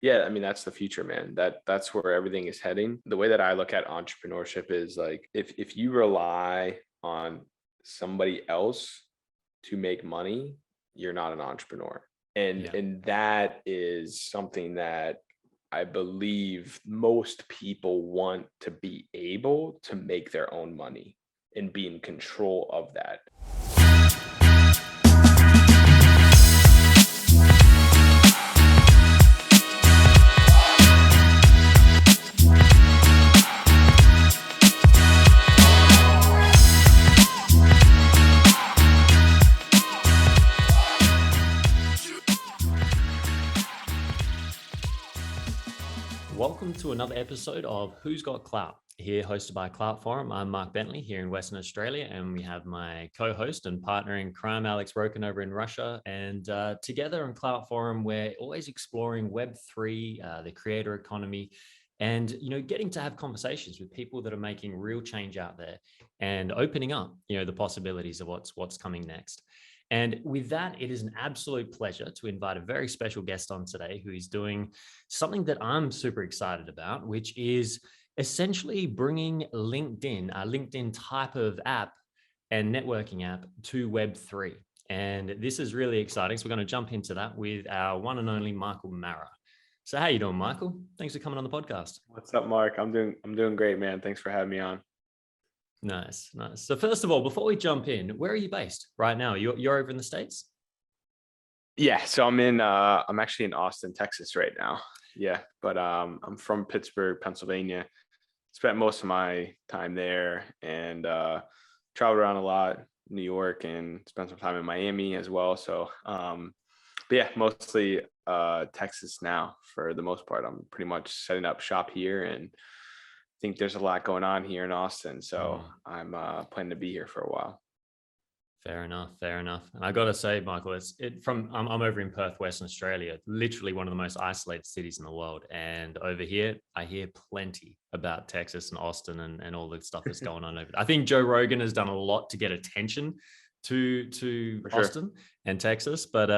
Yeah, I mean, that's the future, man. That's where everything is heading. The way that I look at entrepreneurship is like if you rely on somebody else to make money, you're not an entrepreneur. And Yeah. and that is something that I believe most people want to be able to make their own money and be in control of that. Welcome to another episode of Who's Got Clout, here hosted by Clout Forum. I'm Mark Bentley here in Western Australia, and we have my co-host and partner in crime, Alex Roken, over in Russia. And together on Clout Forum, we're always exploring Web3, the creator economy, and getting to have conversations with people that are making real change out there and opening up the possibilities of what's coming next. And with that, it is an absolute pleasure to invite a very special guest on today who is doing something that I'm super excited about, which is essentially bringing LinkedIn, a LinkedIn type of app and networking app, to Web3. And this is really exciting. So we're going to jump into that with our one and only Michael Marra. So how you doing, Michael? Thanks for coming on the podcast. What's up, Mark? I'm doing great, man. Thanks for having me on. Nice. So first of all, before we jump in, where are you based right now? You're over in the States? Yeah, so I'm actually in Austin, Texas right now. Yeah, but I'm from Pittsburgh, Pennsylvania. Spent most of my time there and traveled around a lot, New York, and spent some time in Miami as well. So but yeah, mostly Texas now for the most part. I'm pretty much setting up shop here, and think there's a lot going on here in Austin, so I'm planning to be here for a while. Fair enough. And I got to say, Michael, I'm over in Perth, Western Australia, literally one of the most isolated cities in the world. And over here, I hear plenty about Texas and Austin and all the stuff that's going on over there. I think Joe Rogan has done a lot to get attention to Austin and Texas, but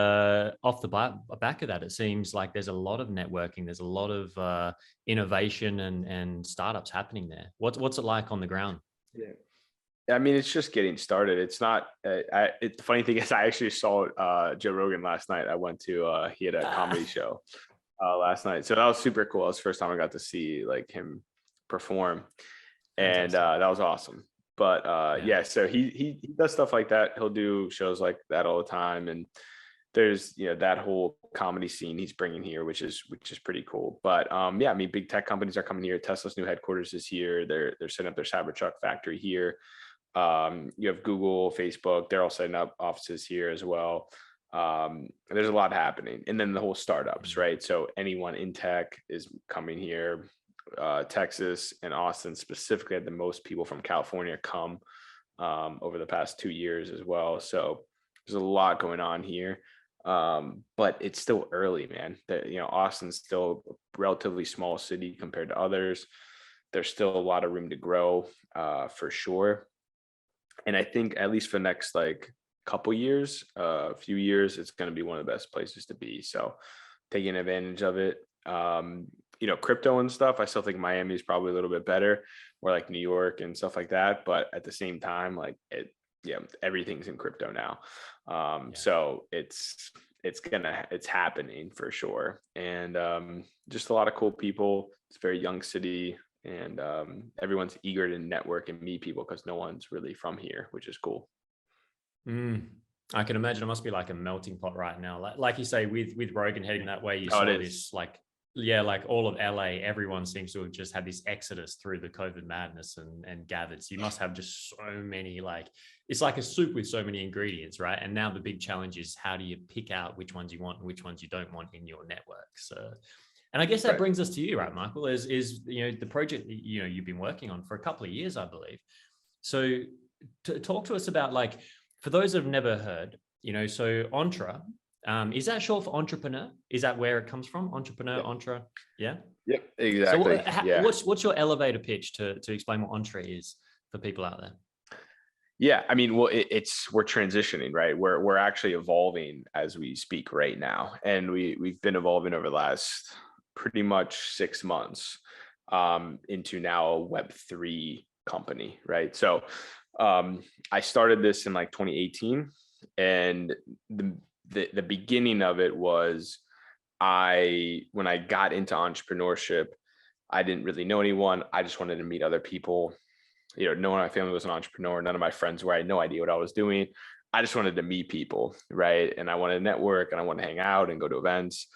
off the back of that, it seems like there's a lot of networking, there's a lot of innovation and startups happening there. What's it like on the ground? Yeah, I mean, it's just getting started. It's not. The funny thing is, I actually saw Joe Rogan last night. I went to he had a comedy show last night, so that was super cool. That was the first time I got to see like him perform, and that was awesome. But yeah, so he does stuff like that. He'll do shows like that all the time, and there's that whole comedy scene he's bringing here, which is pretty cool. But yeah, I mean, big tech companies are coming here. Tesla's new headquarters is here. They're setting up their Cybertruck factory here. You have Google, Facebook, they're all setting up offices here as well. There's a lot happening. And then the whole startups, right? So anyone in tech is coming here. Texas and Austin specifically had the most people from California come over the past 2 years as well. So there's a lot going on here. But it's still early, man. Austin's still a relatively small city compared to others. There's still a lot of room to grow for sure. And I think at least for the next couple years, few years, it's going to be one of the best places to be. So taking advantage of it. Crypto and stuff, I still think Miami is probably a little bit better, or like New York and stuff like that. But at the same time, everything's in crypto now. So it's happening for sure. And just a lot of cool people. It's a very young city. And everyone's eager to network and meet people because no one's really from here, which is cool. I can imagine it must be like a melting pot right now. Like you say, with Rogan heading that way, you saw this like all of LA, everyone seems to have just had this exodus through the COVID madness and gathered. So you must have just so many, it's like a soup with so many ingredients, right? And now the big challenge is how do you pick out which ones you want and which ones you don't want in your network? So, and I guess that brings us to you, right, Michael, is the project that you've been working on for a couple of years, I believe. So to talk to us about, for those that have never heard, so Entre, is that short for entrepreneur? Is that where it comes from? Entrepreneur, Entre, yeah? Yep, exactly. So what's your elevator pitch to explain what Entre is for people out there? Yeah, I mean, well, we're transitioning, right? We're actually evolving as we speak right now, and we've been evolving over the last pretty much 6 months into now a Web3 company, right? So I started this in like 2018, and the beginning of it was when I got into entrepreneurship, I didn't really know anyone. I just wanted to meet other people. No one in my family was an entrepreneur. None of my friends were. I had no idea what I was doing. I just wanted to meet people, right? And I wanted to network, and I wanted to hang out and go to events.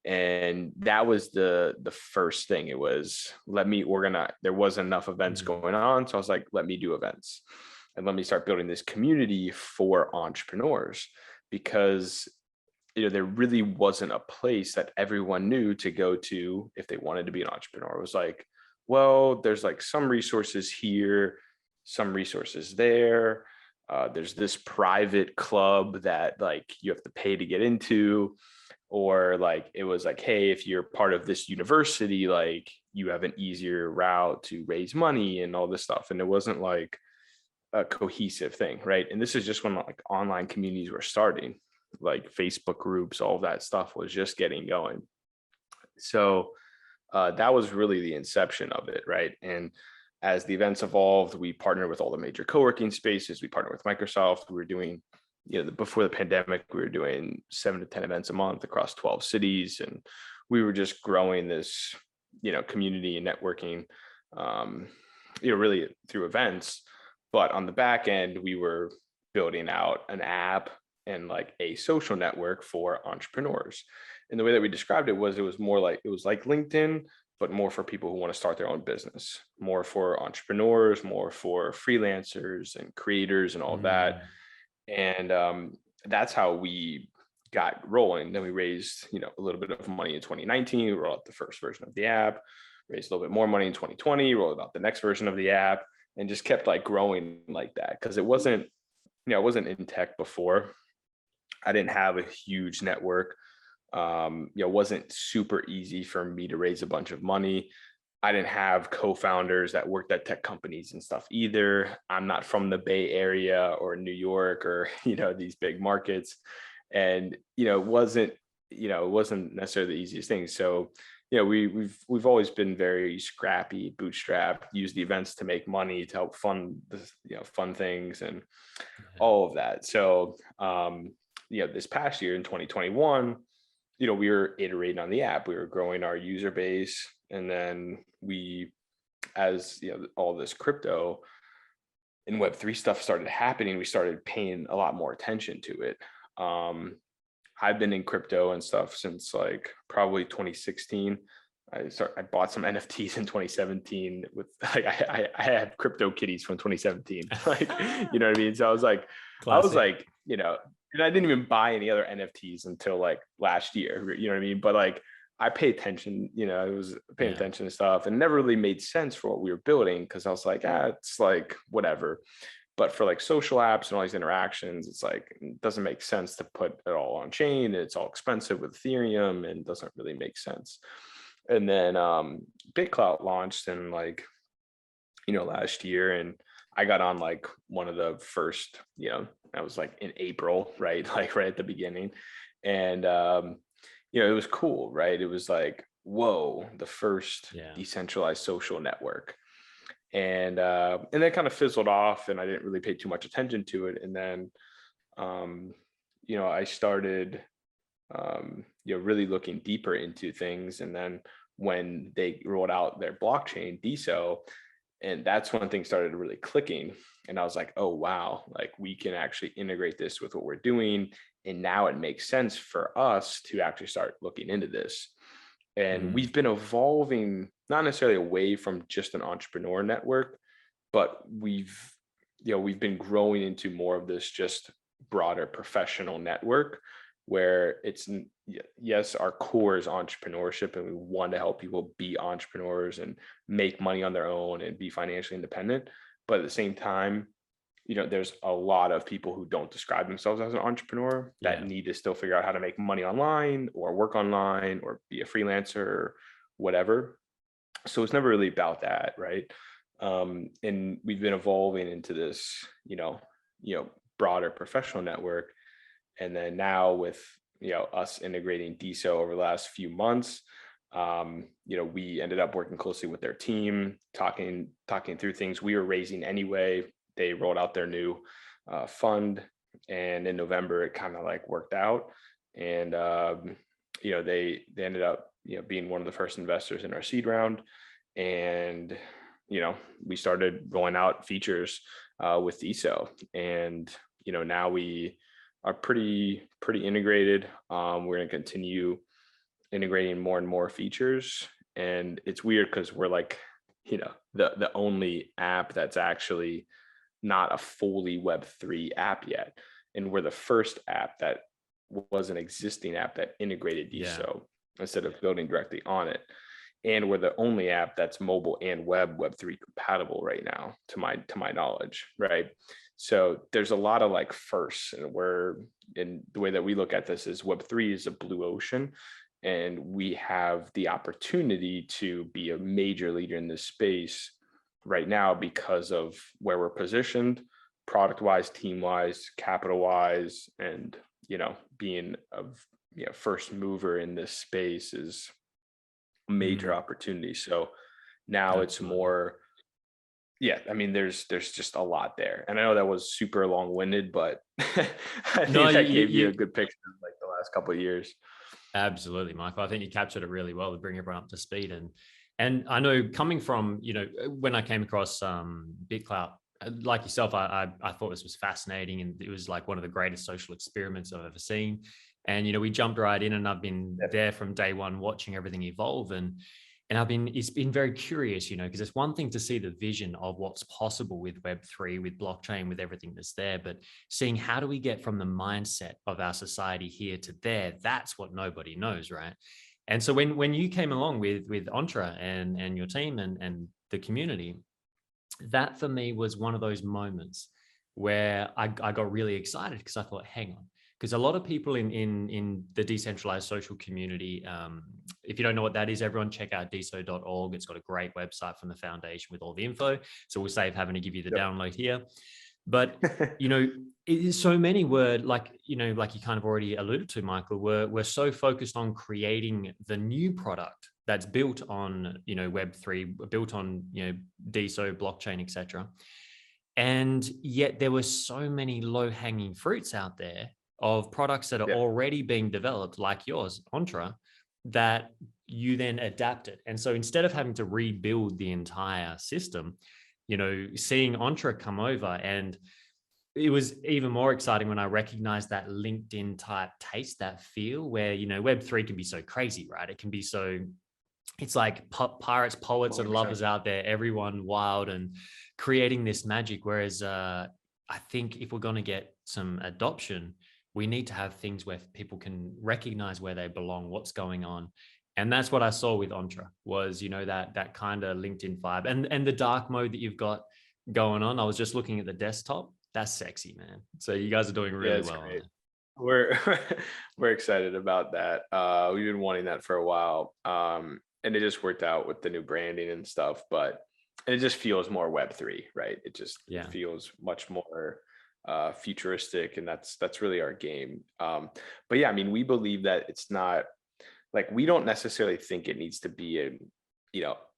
And that was the first thing. It was, let me organize. There wasn't enough events going on, so I was like, let me do events, and let me start building this community for entrepreneurs, because there really wasn't a place that everyone knew to go to if they wanted to be an entrepreneur. It was like, well, there's like some resources here, some resources there. There's this private club that like you have to pay to get into, or like it was like, hey, if you're part of this university, like you have an easier route to raise money and all this stuff. And it wasn't like a cohesive thing, right? And this is just when like online communities were starting, like Facebook groups, all of that stuff was just getting going. So that was really the inception of it, right? And as the events evolved, we partnered with all the major co-working spaces. We partnered with Microsoft. We were doing, before the pandemic, we were doing 7 to 10 events a month across 12 cities. And we were just growing this, community and networking, really through events. But on the back end, we were building out an app and like a social network for entrepreneurs. And the way that we described it was more like, it was like LinkedIn, but more for people who want to start their own business, more for entrepreneurs, more for freelancers and creators and all of that. And that's how we got rolling. Then we raised, a little bit of money in 2019. We rolled out the first version of the app, raised a little bit more money in 2020, rolled out the next version of the app, and just kept like growing like that. Because it wasn't, I wasn't in tech before. I didn't have a huge network. It wasn't super easy for me to raise a bunch of money. I didn't have co-founders that worked at tech companies and stuff either. I'm not from the Bay Area or New York or, these big markets. And, it wasn't necessarily the easiest thing. So, we've always been very scrappy, bootstrapped, use the events to make money, to help fund this, fun things and all of that. So, this past year in 2021, we were iterating on the app. We were growing our user base. And then we, as all this crypto and Web3 stuff started happening, we started paying a lot more attention to it. I've been in crypto and stuff since like probably 2016. I bought some NFTs in 2017 with like, I had crypto kitties from 2017. Like, you know what I mean? So I was like, classic. And I didn't even buy any other NFTs until like last year, you know what I mean? But like, I pay attention, I was paying attention to stuff, and never really made sense for what we were building, because I was like, it's like whatever. But for like social apps and all these interactions, it's like, it doesn't make sense to put it all on chain. It's all expensive with Ethereum and doesn't really make sense. And then Clout launched in like, last year, and I got on like one of the first, that was like in April, right? Like right at the beginning. And, it was cool, right? It was like, whoa, the first decentralized social network. And that kind of fizzled off, and I didn't really pay too much attention to it. And then, I started, really looking deeper into things. And then when they rolled out their blockchain, DeSo, and that's when things started really clicking. And I was like, oh, wow, like we can actually integrate this with what we're doing. And now it makes sense for us to actually start looking into this. And we've been evolving, not necessarily away from just an entrepreneur network, but we've been growing into more of this just broader professional network, where it's, yes, our core is entrepreneurship, and we want to help people be entrepreneurs and make money on their own and be financially independent. But at the same time, there's a lot of people who don't describe themselves as an entrepreneur that need to still figure out how to make money online or work online or be a freelancer or whatever. So it's never really about that, right? And we've been evolving into this, broader professional network. And then now with, us integrating DeSo over the last few months, we ended up working closely with their team, talking through things we were raising anyway. They rolled out their new fund, and in November it kind of like worked out, and they ended up being one of the first investors in our seed round, and we started rolling out features with ESO, and now we are pretty integrated. We're going to continue integrating more and more features, and it's weird because we're like the only app that's actually not a fully Web3 app yet, and we're the first app that was an existing app that integrated ESO instead of building directly on it, and we're the only app that's mobile and Web3 compatible right now, to my knowledge, right? So there's a lot of like firsts, and the way that we look at this is Web3 is a blue ocean, and we have the opportunity to be a major leader in this space right now because of where we're positioned, product-wise, team-wise, capital-wise, and being a first mover in this space is a major opportunity. So now it's more, there's just a lot there, and I know that was super long-winded, but I think that gave you a good picture of like the last couple of years. Absolutely, Michael. I think you captured it really well to bring everyone up to speed. And I know coming from, when I came across Clout, like yourself, I thought this was fascinating, and it was like one of the greatest social experiments I've ever seen. And, we jumped right in, and I've been there from day one watching everything evolve. And it's been very curious, because it's one thing to see the vision of what's possible with Web3, with blockchain, with everything that's there, but seeing how do we get from the mindset of our society here to there, that's what nobody knows, right? And so when you came along with Entre and your team and the community, that for me was one of those moments where I got really excited, because I thought, hang on, because a lot of people in the decentralized social community, if you don't know what that is, everyone check out deso.org. It's got a great website from the foundation with all the info. So we'll save having to give you the download here. But, so many were like you kind of already alluded to, Michael, we're so focused on creating the new product that's built on, Web3, built on, DeSo, blockchain, etc. And yet there were so many low-hanging fruits out there of products that are already being developed, like yours, Entre, that you then adapted. And so instead of having to rebuild the entire system, seeing Entre come over, and it was even more exciting when I recognized that LinkedIn type taste, that feel where, Web3 can be so crazy, right? It can be so, it's like pirates, poets, 100%. And lovers out there, everyone wild and creating this magic. Whereas I think if we're going to get some adoption, we need to have things where people can recognize where they belong, what's going on. And that's what I saw with Entre was, that kind of LinkedIn vibe, and the dark mode that you've got going on. I was just looking at the desktop. That's sexy, man. So you guys are doing really well. Great. We're excited about that. We've been wanting that for a while. And it just worked out with the new branding and stuff, but it just feels more Web3, right? It just feels much more futuristic, and that's really our game. But we believe that it's not like, we don't necessarily think it needs to be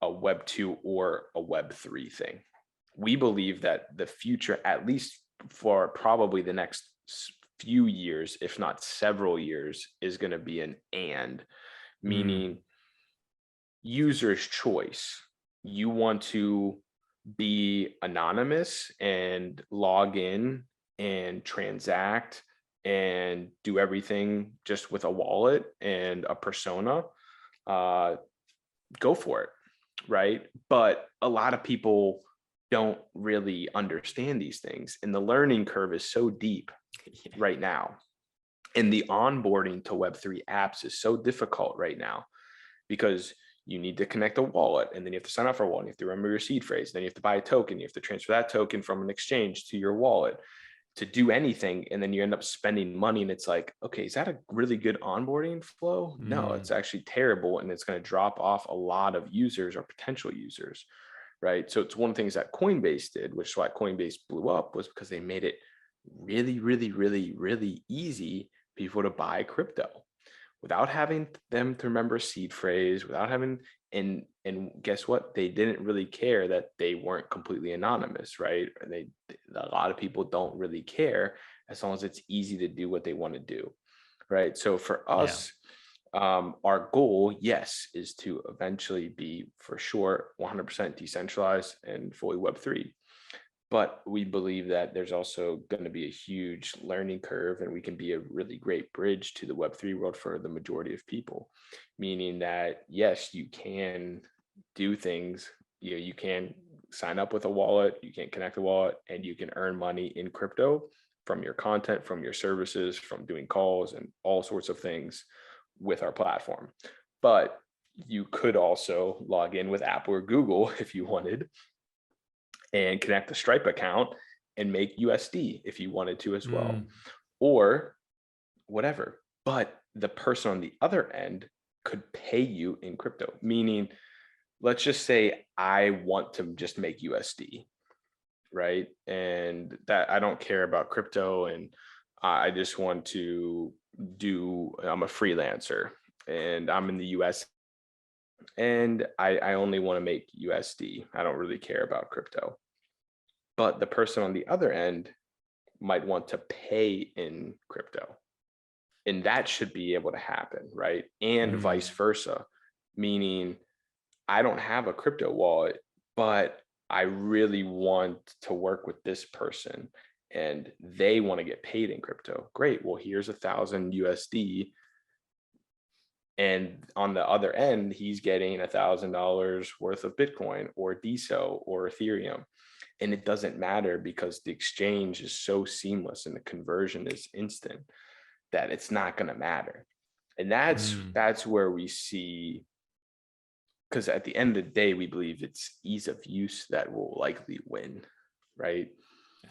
a Web 2 or a Web 3 thing. We believe that the future, at least for probably the next few years, if not several years, is going to be meaning user's choice. You want to be anonymous and log in and transact and do everything just with a wallet and a persona, go for it, right? But a lot of people don't really understand these things, and the learning curve is so deep right now, and the onboarding to Web3 apps is so difficult right now, because you need to connect a wallet, and then you have to sign up for a wallet, and you have to remember your seed phrase, then you have to buy a token, you have to transfer that token from an exchange to your wallet to do anything, and then you end up spending money, and it's like, okay, is that a really good onboarding flow? No, it's actually terrible, and it's going to drop off a lot of users or potential users, right? So it's one of the things that Coinbase did, which is why Coinbase blew up, was because they made it really, really, really, really easy for people to buy crypto, without having them to remember seed phrase, without having, and guess what? They didn't really care that they weren't completely anonymous, right? A lot of people don't really care as long as it's easy to do what they want to do, right? So for Yeah. us, our goal, yes, is to eventually be for sure 100% decentralized and fully Web3. But we believe that there's also going to be a huge learning curve, and we can be a really great bridge to the Web3 world for the majority of people. Meaning that, yes, you can do things, you can sign up with a wallet, you can connect a wallet, and you can earn money in crypto from your content, from your services, from doing calls and all sorts of things with our platform. But you could also log in with Apple or Google if you wanted, and connect the Stripe account and make USD if you wanted to as well, or whatever. But the person on the other end could pay you in crypto, meaning, let's just say I want to just make USD, right? And that I don't care about crypto, and I just want to I'm a freelancer and I'm in the US, and I only want to make USD. I don't really care about crypto. But the person on the other end might want to pay in crypto. And that should be able to happen, right? And vice versa, meaning I don't have a crypto wallet, but I really want to work with this person and they want to get paid in crypto. Great. Well, here's 1,000 USD. And on the other end, he's getting $1,000 worth of Bitcoin or DSO or Ethereum. And it doesn't matter because the exchange is so seamless and the conversion is instant that it's not going to matter. And that's where we see, because at the end of the day, we believe it's ease of use that will likely win, right?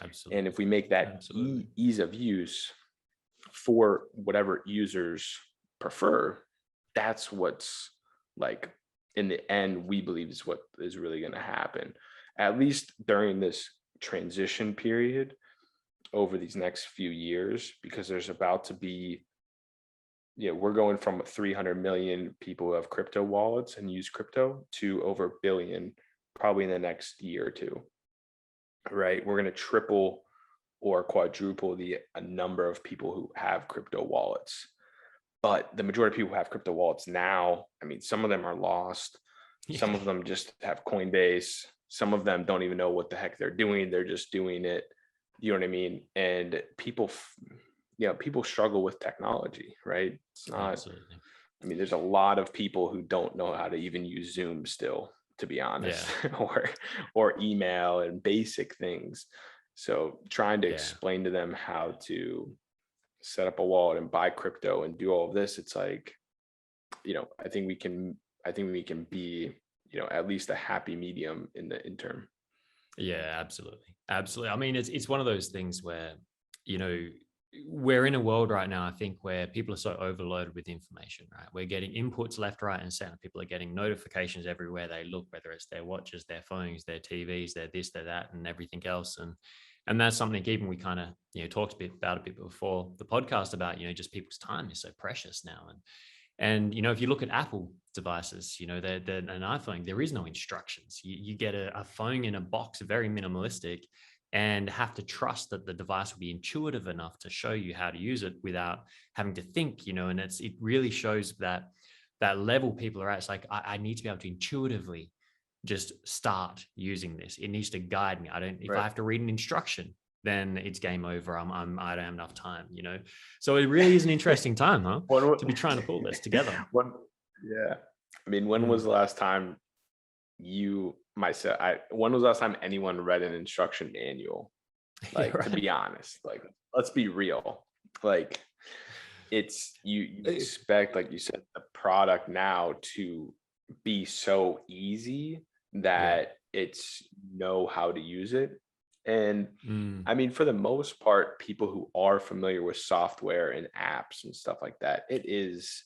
Absolutely. And if we make that ease of use for whatever users prefer, that's what's, like, in the end, we believe is what is really going to happen, at least during this transition period over these next few years, because there's about to be, we're going from 300 million people who have crypto wallets and use crypto to over 1 billion probably in the next year or two, right? We're going to triple or quadruple the number of people who have crypto wallets. But the majority of people who have crypto wallets now, I mean, some of them are lost. Some of them just have Coinbase. Some of them don't even know what the heck they're doing. They're just doing it. You know what I mean? And people struggle with technology, right? It's not, Absolutely. I mean, there's a lot of people who don't know how to even use Zoom still, to be honest, or email and basic things. So trying to explain to them how to set up a wallet and buy crypto and do all of this, it's like, I think we can be, at least a happy medium in the interim. Yeah, absolutely. I mean, it's one of those things where, we're in a world right now, I think, where people are so overloaded with information, right? We're getting inputs left, right, and center. People are getting notifications everywhere they look, whether it's their watches, their phones, their TVs, their this, their that, and everything else. And that's something even we kind of, talked about a bit before the podcast about, just people's time is so precious now. And if you look at Apple devices, they're an iPhone, there is no instructions. You get a phone in a box, very minimalistic, and have to trust that the device will be intuitive enough to show you how to use it without having to think, and it really shows that level people are at. It's like, I need to be able to intuitively just start using this. It needs to guide me. If I have to read an instruction, then it's game over. I don't have enough time, So it really is an interesting time, huh? To be trying to pull this together. I mean, when was the last time when was the last time anyone read an instruction manual? Like, to be honest, like, let's be real. Like, it's, you expect, like you said, the product now to be so easy that it's know how to use it. And I mean, for the most part, people who are familiar with software and apps and stuff like that, it is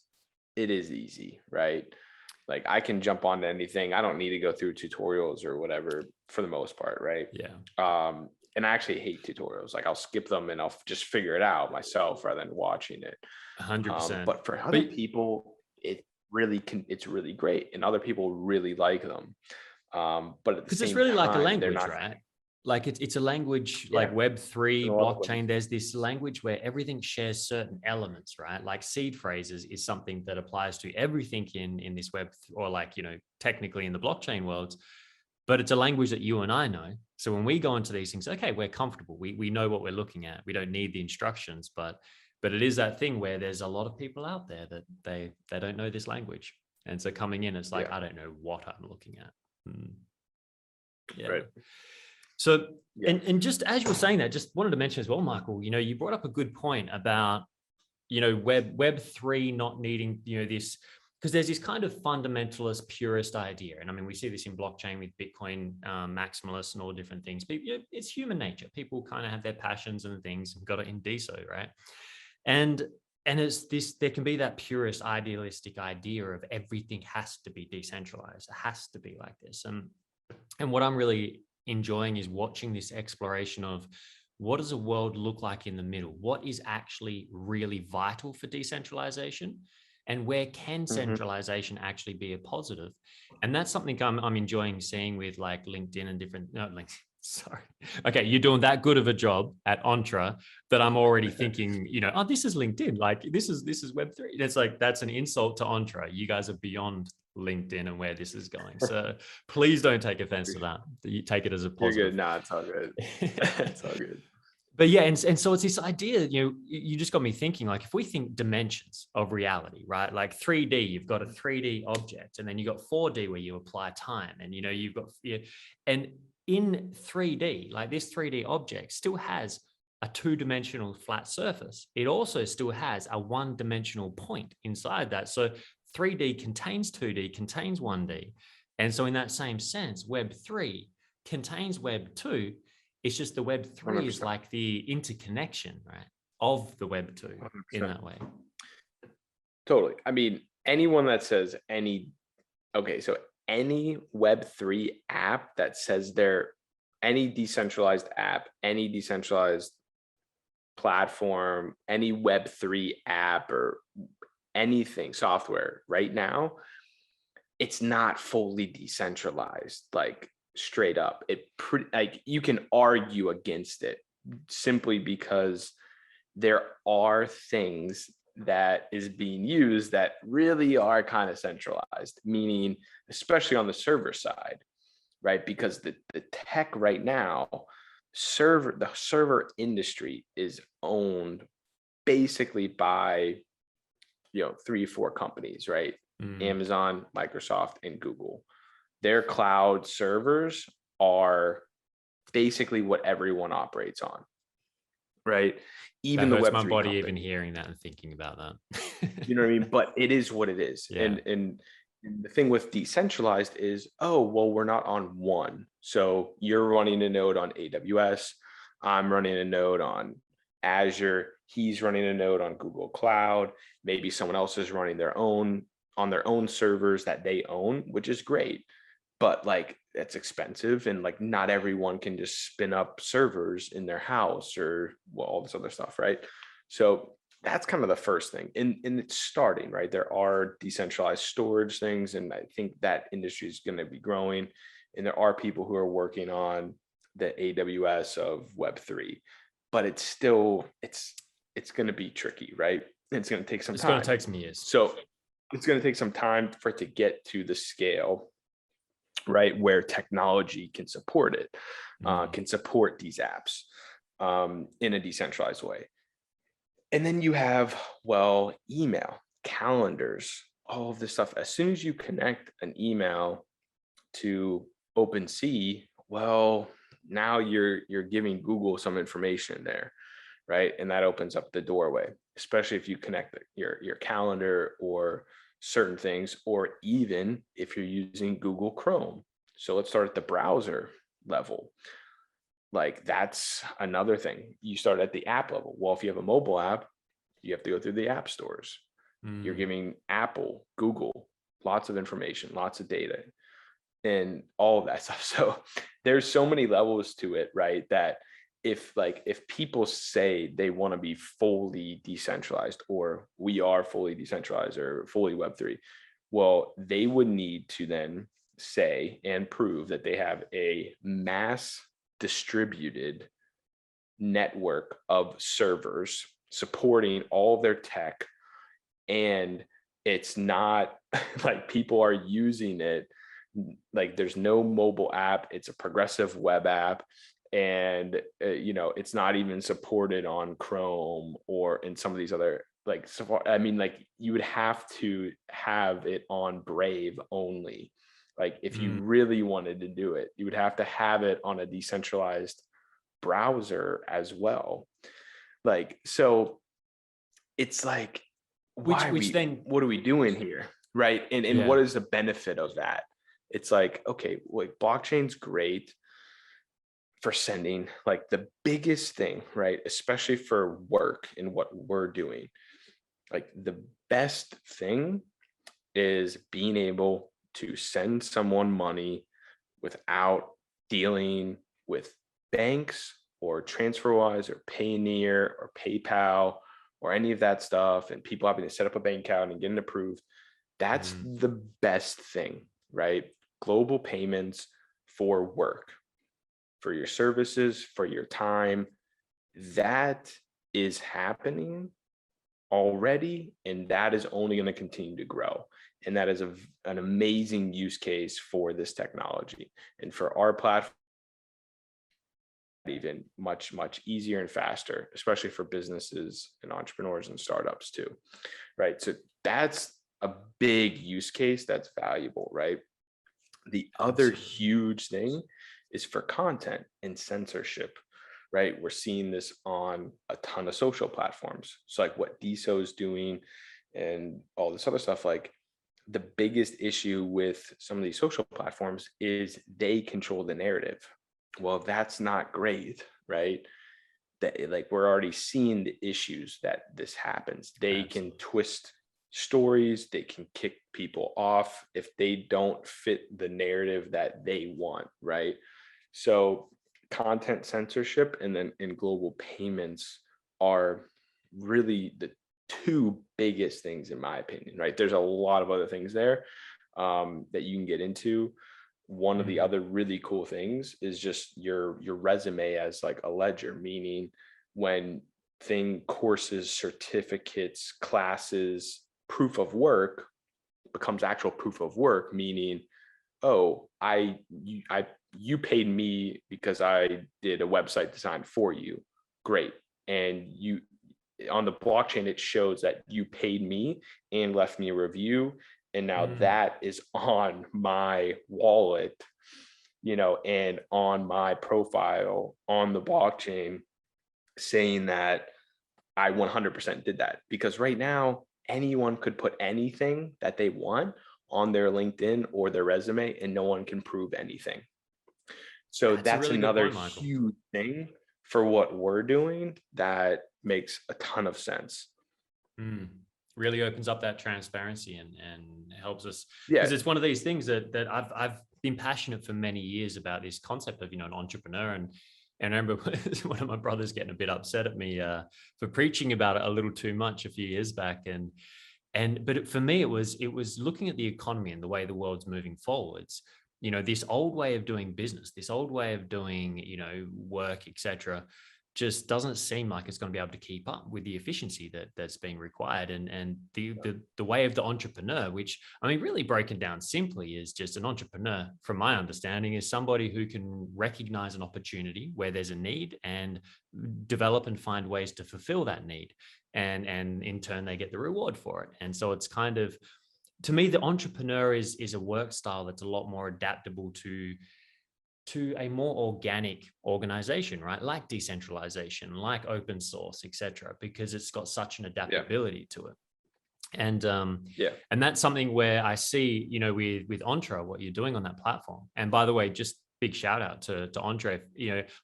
easy, right? Like, I can jump onto anything. I don't need to go through tutorials or whatever for the most part, right? Yeah. and I actually hate tutorials. Like I'll skip them and I'll just figure it out myself rather than watching it. 100%. But for other people, it's really great, and other people really like them. But at the Because same it's really like a time, they're language, not. right? Like it's a language Yeah, like Web3 in a lot of ways. blockchain. There's this language where everything shares certain elements, right? Like seed phrases is something that applies to everything in this web, or like, you know, technically in the blockchain worlds, but it's a language that you and I know. So when we go into these things, okay, we're comfortable. We know what we're looking at. We don't need the instructions, but it is that thing where there's a lot of people out there that they don't know this language. And so coming in, it's like, I don't know what I'm looking at. Yeah. Right. So, and just as you were saying that, just wanted to mention as well, Michael, you know, you brought up a good point about, you know, Web3 not needing, you know, this, because there's this kind of fundamentalist purist idea. And I mean, we see this in blockchain with Bitcoin maximalists and all different things, but you know, it's human nature. People kind of have their passions and things and got to indeed so, right? And it's this, there can be that purist idealistic idea of everything has to be decentralized. It has to be like this. And what I'm really enjoying is watching this exploration of what does a world look like in the middle? What is actually really vital for decentralization? And where can centralization actually be a positive? And that's something I'm enjoying seeing with like LinkedIn and different, no, links. Sorry. Okay, you're doing that good of a job at Entre that I'm already thinking, you know, oh, this is LinkedIn. Like this is Web3. It's like, that's an insult to Entre. You guys are beyond LinkedIn and where this is going. So please don't take offense to that. You take it as a positive. You're good. No, it's all good. It's all good. But yeah, and so it's this idea, you know, you just got me thinking, like if we think dimensions of reality, right? Like 3D, you've got a 3D object, and then you got 4D where you apply time, and you know, you've got, and in 3D, like this 3D object still has a two-dimensional flat surface. It also still has a one-dimensional point inside that. So 3D contains 2D, contains 1D. And so in that same sense, Web3 contains Web2. It's just the Web3 100%. Is like the interconnection, right, of the Web2 100%. In that way. Totally. I mean, anyone that says so any Web3 app that says any decentralized app, any decentralized platform, any Web3 app or anything software right now, it's not fully decentralized, like straight up. Like you can argue against it simply because there are things that is being used that really are kind of centralized, meaning especially on the server side, right? Because the tech right now, the server industry is owned basically by, 3-4 companies, right? Amazon, Microsoft, and Google. Their cloud servers are basically what everyone operates on, right? Even that the hurts Web3 my body company. even hearing that and thinking about that. You know what I mean? But it is what it is. Yeah. And the thing with decentralized is, we're not on one. So you're running a node on AWS. I'm running a node on Azure. He's running a node on Google Cloud. Maybe someone else is running on their own servers that they own, which is great. But like, that's expensive. And like, not everyone can just spin up servers in their house or all this other stuff, right? So that's kind of the first thing. And it's starting, right? There are decentralized storage things. And I think that industry is going to be growing. And there are people who are working on the AWS of Web3, but it's still, it's going to be tricky, right? It's going to take some time. It's going to take some years. So it's going to take some time for it to get to the scale, right, where technology can support it, can support these apps in a decentralized way. And then you have, email, calendars, all of this stuff. As soon as you connect an email to OpenSea, now you're giving Google some information there, right? And that opens up the doorway, especially if you connect your calendar or certain things, or even if you're using Google Chrome. So let's start at the browser level. Like that's another thing. You start at the app level. Well, if you have a mobile app, you have to go through the app stores. You're giving Apple, Google, lots of information, lots of data, and all of that stuff. So there's so many levels to it, right? That if people say they want to be fully decentralized, or we are fully decentralized or fully Web3, well, they would need to then say and prove that they have a mass distributed network of servers supporting all of their tech, and it's not like people are using it, like there's no mobile app, it's a progressive web app, and it's not even supported on Chrome or in some of these other, like, so I mean, like, you would have to have it on Brave only. Like, if you really wanted to do it, you would have to have it on a decentralized browser as well. Like, so it's like, what are we doing here, right? And what is the benefit of that? It's like, okay, like, blockchain's great for sending, like, the biggest thing, right, especially for work and what we're doing, like, the best thing is being able to send someone money without dealing with banks or TransferWise or Payoneer or PayPal or any of that stuff, and people having to set up a bank account and getting approved. That's the best thing, right? Global payments for work, for your services, for your time. That is happening already, and that is only going to continue to grow. And that is an amazing use case for this technology. And for our platform, even much, much easier and faster, especially for businesses and entrepreneurs and startups too, right? So that's a big use case that's valuable, right? The other huge thing is for content and censorship, right? We're seeing this on a ton of social platforms. So like what DSO is doing and all this other stuff, like, the biggest issue with some of these social platforms is they control the narrative. Well, that's not great, right? That, like, we're already seeing the issues that this happens. They can twist stories, they can kick people off if they don't fit the narrative that they want, right? So content censorship and then in global payments are really the two biggest things, in my opinion, right? There's a lot of other things there that you can get into. One of the other really cool things is just your resume as like a ledger, meaning when courses, certificates, classes, proof of work becomes actual proof of work, meaning, oh, you paid me because I did a website design for you. Great. And you, on the blockchain, it shows that you paid me and left me a review. And now that is on my wallet, and on my profile on the blockchain, saying that I 100% did that. Because right now, anyone could put anything that they want on their LinkedIn or their resume, and no one can prove anything. So that's really another huge thing for what we're doing that makes a ton of sense. Really opens up that transparency and helps us, because it's one of these things that I've been passionate for many years about, this concept of, an entrepreneur. And I remember one of my brothers getting a bit upset at me for preaching about it a little too much a few years back. But for me, it was looking at the economy and the way the world's moving forwards. This old way of doing business, this old way of doing, work, etc., just doesn't seem like it's going to be able to keep up with the efficiency that's being required. And the way of the entrepreneur, which, I mean, really broken down simply, is just an entrepreneur, from my understanding, is somebody who can recognize an opportunity where there's a need and develop and find ways to fulfill that need. And in turn, they get the reward for it. And so it's kind of, to me, the entrepreneur is a work style that's a lot more adaptable to a more organic organization, right? Like decentralization, like open source, etc., because it's got such an adaptability to it. And and that's something where I see, with Entre, what you're doing on that platform. And by the way, just big shout out to Entre.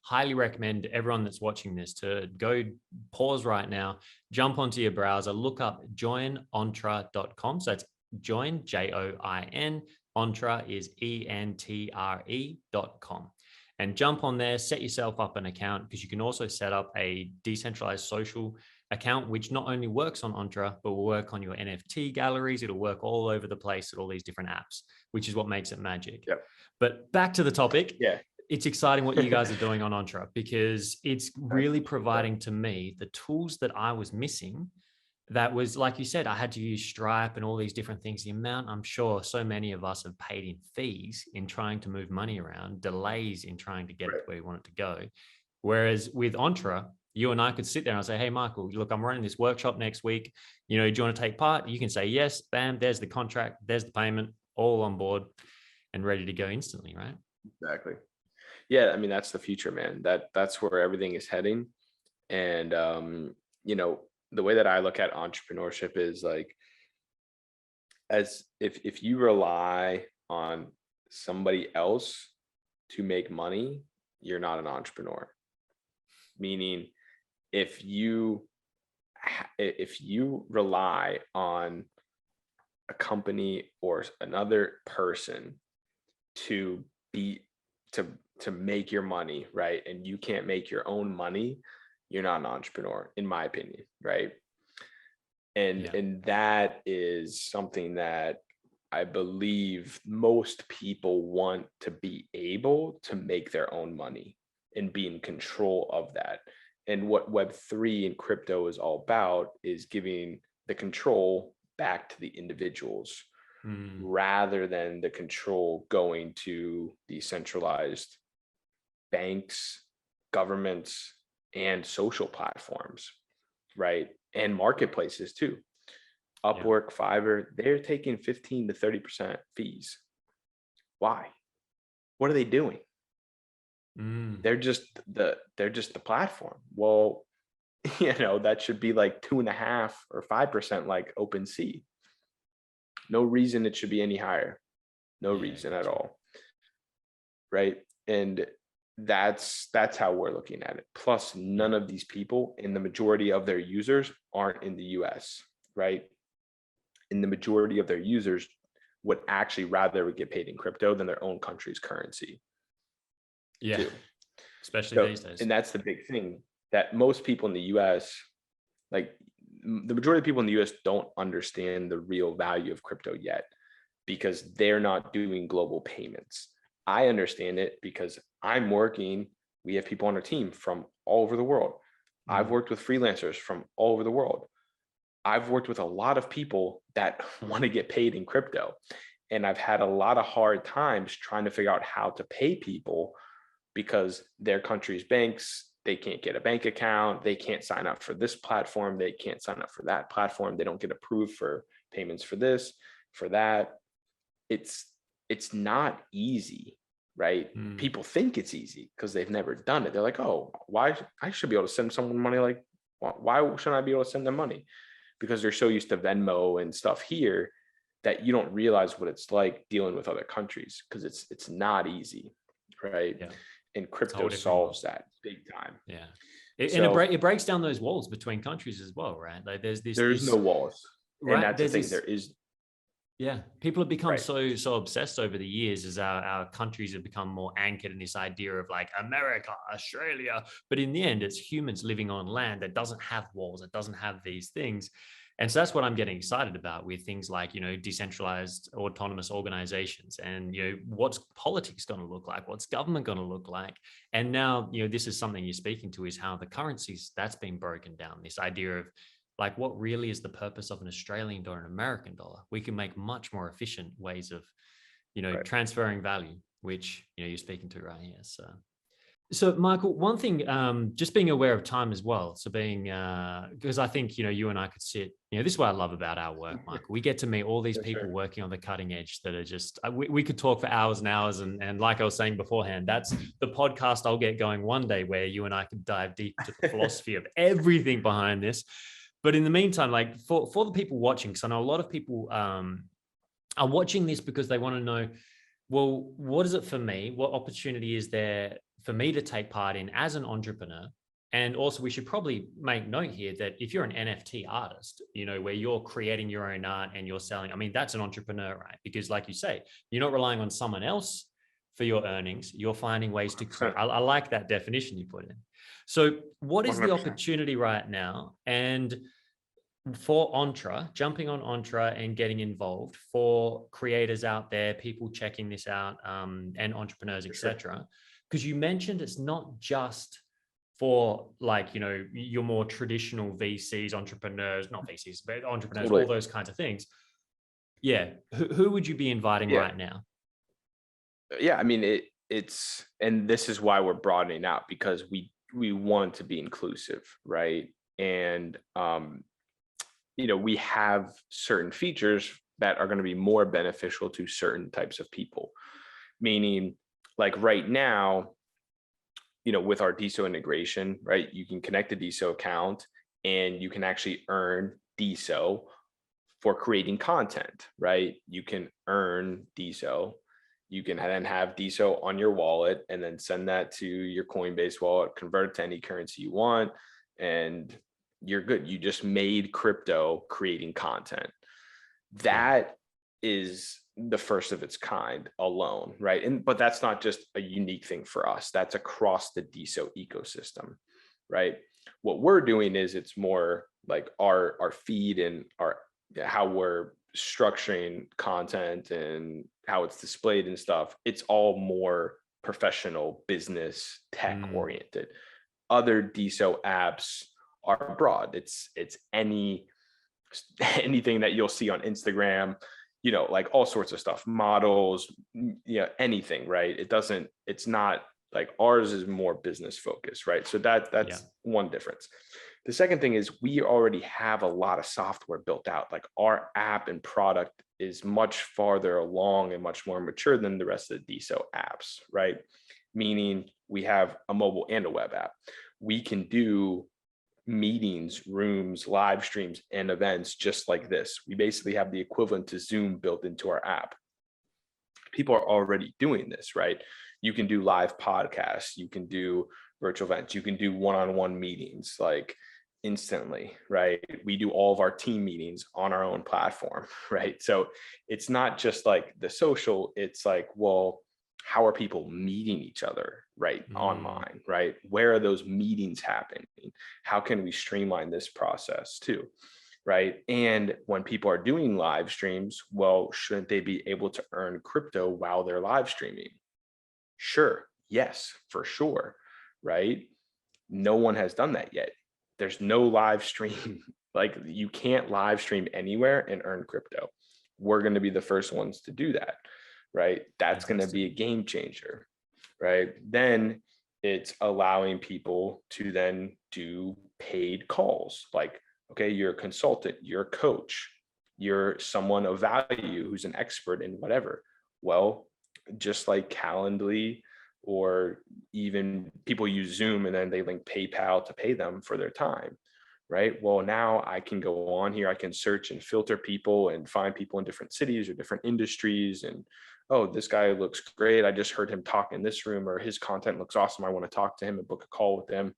Highly recommend everyone that's watching this to go pause right now, jump onto your browser, look up joinentre.com. So it's join, JOIN. Entre is ENTRE.com. and jump on there, set yourself up an account, because you can also set up a decentralized social account, which not only works on Entre, but will work on your NFT galleries. It'll work all over the place at all these different apps, which is what makes it magic. Yep. But back to the topic. Yeah. It's exciting what you guys are doing on Entre, because it's really providing to me the tools that I was missing. That was, like you said, I had to use Stripe and all these different things. The amount, I'm sure so many of us have paid in fees in trying to move money around, delays in trying to get it to where you want it to go. Whereas with Entre, you and I could sit there and say, hey, Michael, look, I'm running this workshop next week. Do you want to take part? You can say yes, bam, there's the contract, there's the payment, all on board and ready to go instantly, right? Exactly. Yeah, I mean, that's the future, man. That's where everything is heading. And the way that I look at entrepreneurship is like, as if you rely on somebody else to make money, you're not an entrepreneur. Meaning, if you rely on a company or another person to make your money, right, and you can't make your own money, you're not an entrepreneur, in my opinion, right? And that is something that I believe most people want, to be able to make their own money and be in control of that. And what Web3 and crypto is all about is giving the control back to the individuals, rather than the control going to decentralized banks, governments, and social platforms, right? And marketplaces too. Upwork, Fiverr, they're taking 15 to 30% fees. Why? What are they doing? They're just the platform. Well, that should be like 2.5 or 5% like OpenSea. No reason it should be any higher. No reason at all. Right. And that's how we're looking at it. Plus, none of these people, and the majority of their users, aren't in the US, right? And the majority of their users would actually rather get paid in crypto than their own country's currency. Yeah, too. Especially these days. And that's the big thing, that most people in the US, like the majority of people in the US, don't understand the real value of crypto yet, because they're not doing global payments. I understand it because we have people on our team from all over the world. I've worked with freelancers from all over the world. I've worked with a lot of people that want to get paid in crypto. And I've had a lot of hard times trying to figure out how to pay people, because their country's banks, they can't get a bank account. They can't sign up for this platform. They can't sign up for that platform. They don't get approved for payments for this, for that. It's not easy, right? People think it's easy because they've never done it. They're like, oh, why? I should be able to send someone money. Like, why shouldn't I be able to send them money? Because they're so used to Venmo and stuff here that you don't realize what it's like dealing with other countries, because it's not easy, right? Yeah. And crypto solves that big time. Yeah. It breaks down those walls between countries as well, right? Like there's no walls. Right? And that's the thing. There is. Yeah. People have become so obsessed over the years as our countries have become more anchored in this idea of like America, Australia. But in the end, it's humans living on land that doesn't have walls, that doesn't have these things. And so that's what I'm getting excited about with things like, decentralized autonomous organizations, and, what's politics going to look like? What's government going to look like? And now, this is something you're speaking to, is how the currencies, that's been broken down. This idea of like, what really is the purpose of an Australian dollar and an American dollar? We can make much more efficient ways of, transferring value, which, you're speaking to right here. So Michael, one thing, just being aware of time as well. So being, because I think, you and I could sit, this is what I love about our work, Michael. We get to meet all these people working on the cutting edge that are just, we could talk for hours and hours. And like I was saying beforehand, that's the podcast I'll get going one day, where you and I could dive deep into the philosophy of everything behind this. But in the meantime, like for the people watching, because I know a lot of people are watching this because they want to know, well, what is it for me? What opportunity is there for me to take part in as an entrepreneur? And also, we should probably make note here that if you're an NFT artist, where you're creating your own art and you're selling, I mean, that's an entrepreneur, right? Because like you say, you're not relying on someone else for your earnings. You're finding ways to create. 100%. I like that definition you put in. So what is the 100%. opportunity right now? And for Entre, jumping on Entre and getting involved, for creators out there, people checking this out, and entrepreneurs, etc. Because you mentioned it's not just for, like, your more traditional VCs, entrepreneurs, not VCs, but entrepreneurs, Totally. all those kinds of things. Yeah. Who would you be inviting right now? Yeah. I mean, it's, and this is why we're broadening out, because we want to be inclusive, right? And, we have certain features that are going to be more beneficial to certain types of people. Meaning, like right now, with our DSO integration, right? You can connect a DSO account and you can actually earn DSO for creating content, right? You can earn DSO. You can then have DSO on your wallet and then send that to your Coinbase wallet, convert it to any currency you want, and you're good. You just made crypto creating content. That is the first of its kind alone, right? But that's not just a unique thing for us. That's across the DSO ecosystem, right? What we're doing is it's more like our feed and how we're structuring content and how it's displayed and stuff. It's all more professional, business, tech oriented. Other DSO apps are broad. It's anything that you'll see on Instagram, like all sorts of stuff, models, anything, right? It's not like, ours is more business focused, right? So that's one difference. The second thing is we already have a lot of software built out. Like our app and product is much farther along and much more mature than the rest of the DSO apps, right? Meaning we have a mobile and a web app. We can do meetings, rooms, live streams, and events just like this. We basically have the equivalent to Zoom built into our app. People are already doing this, right? You can do live podcasts, you can do virtual events, you can do one-on-one meetings like instantly, right? We do all of our team meetings on our own platform, right? So it's not just like the social, it's like, well, how are people meeting each other, right? Online, right? Where are those meetings happening? How can we streamline this process too, right? And when people are doing live streams, well, shouldn't they be able to earn crypto while they're live streaming? Sure. Yes, for sure. Right? No one has done that yet. There's no live stream. Like you can't live stream anywhere and earn crypto. We're going to be the first ones to do that. Right? That's going to be a game changer. Right? Then it's allowing people to then do paid calls. Like, okay, you're a consultant, you're a coach, you're someone of value who's an expert in whatever. Well, just like Calendly, or even people use Zoom and then they link PayPal to pay them for their time, right? Well, now I can go on here, I can search and filter people and find people in different cities or different industries. And, oh, this guy looks great. I just heard him talk in this room, or his content looks awesome. I want to talk to him and book a call with him.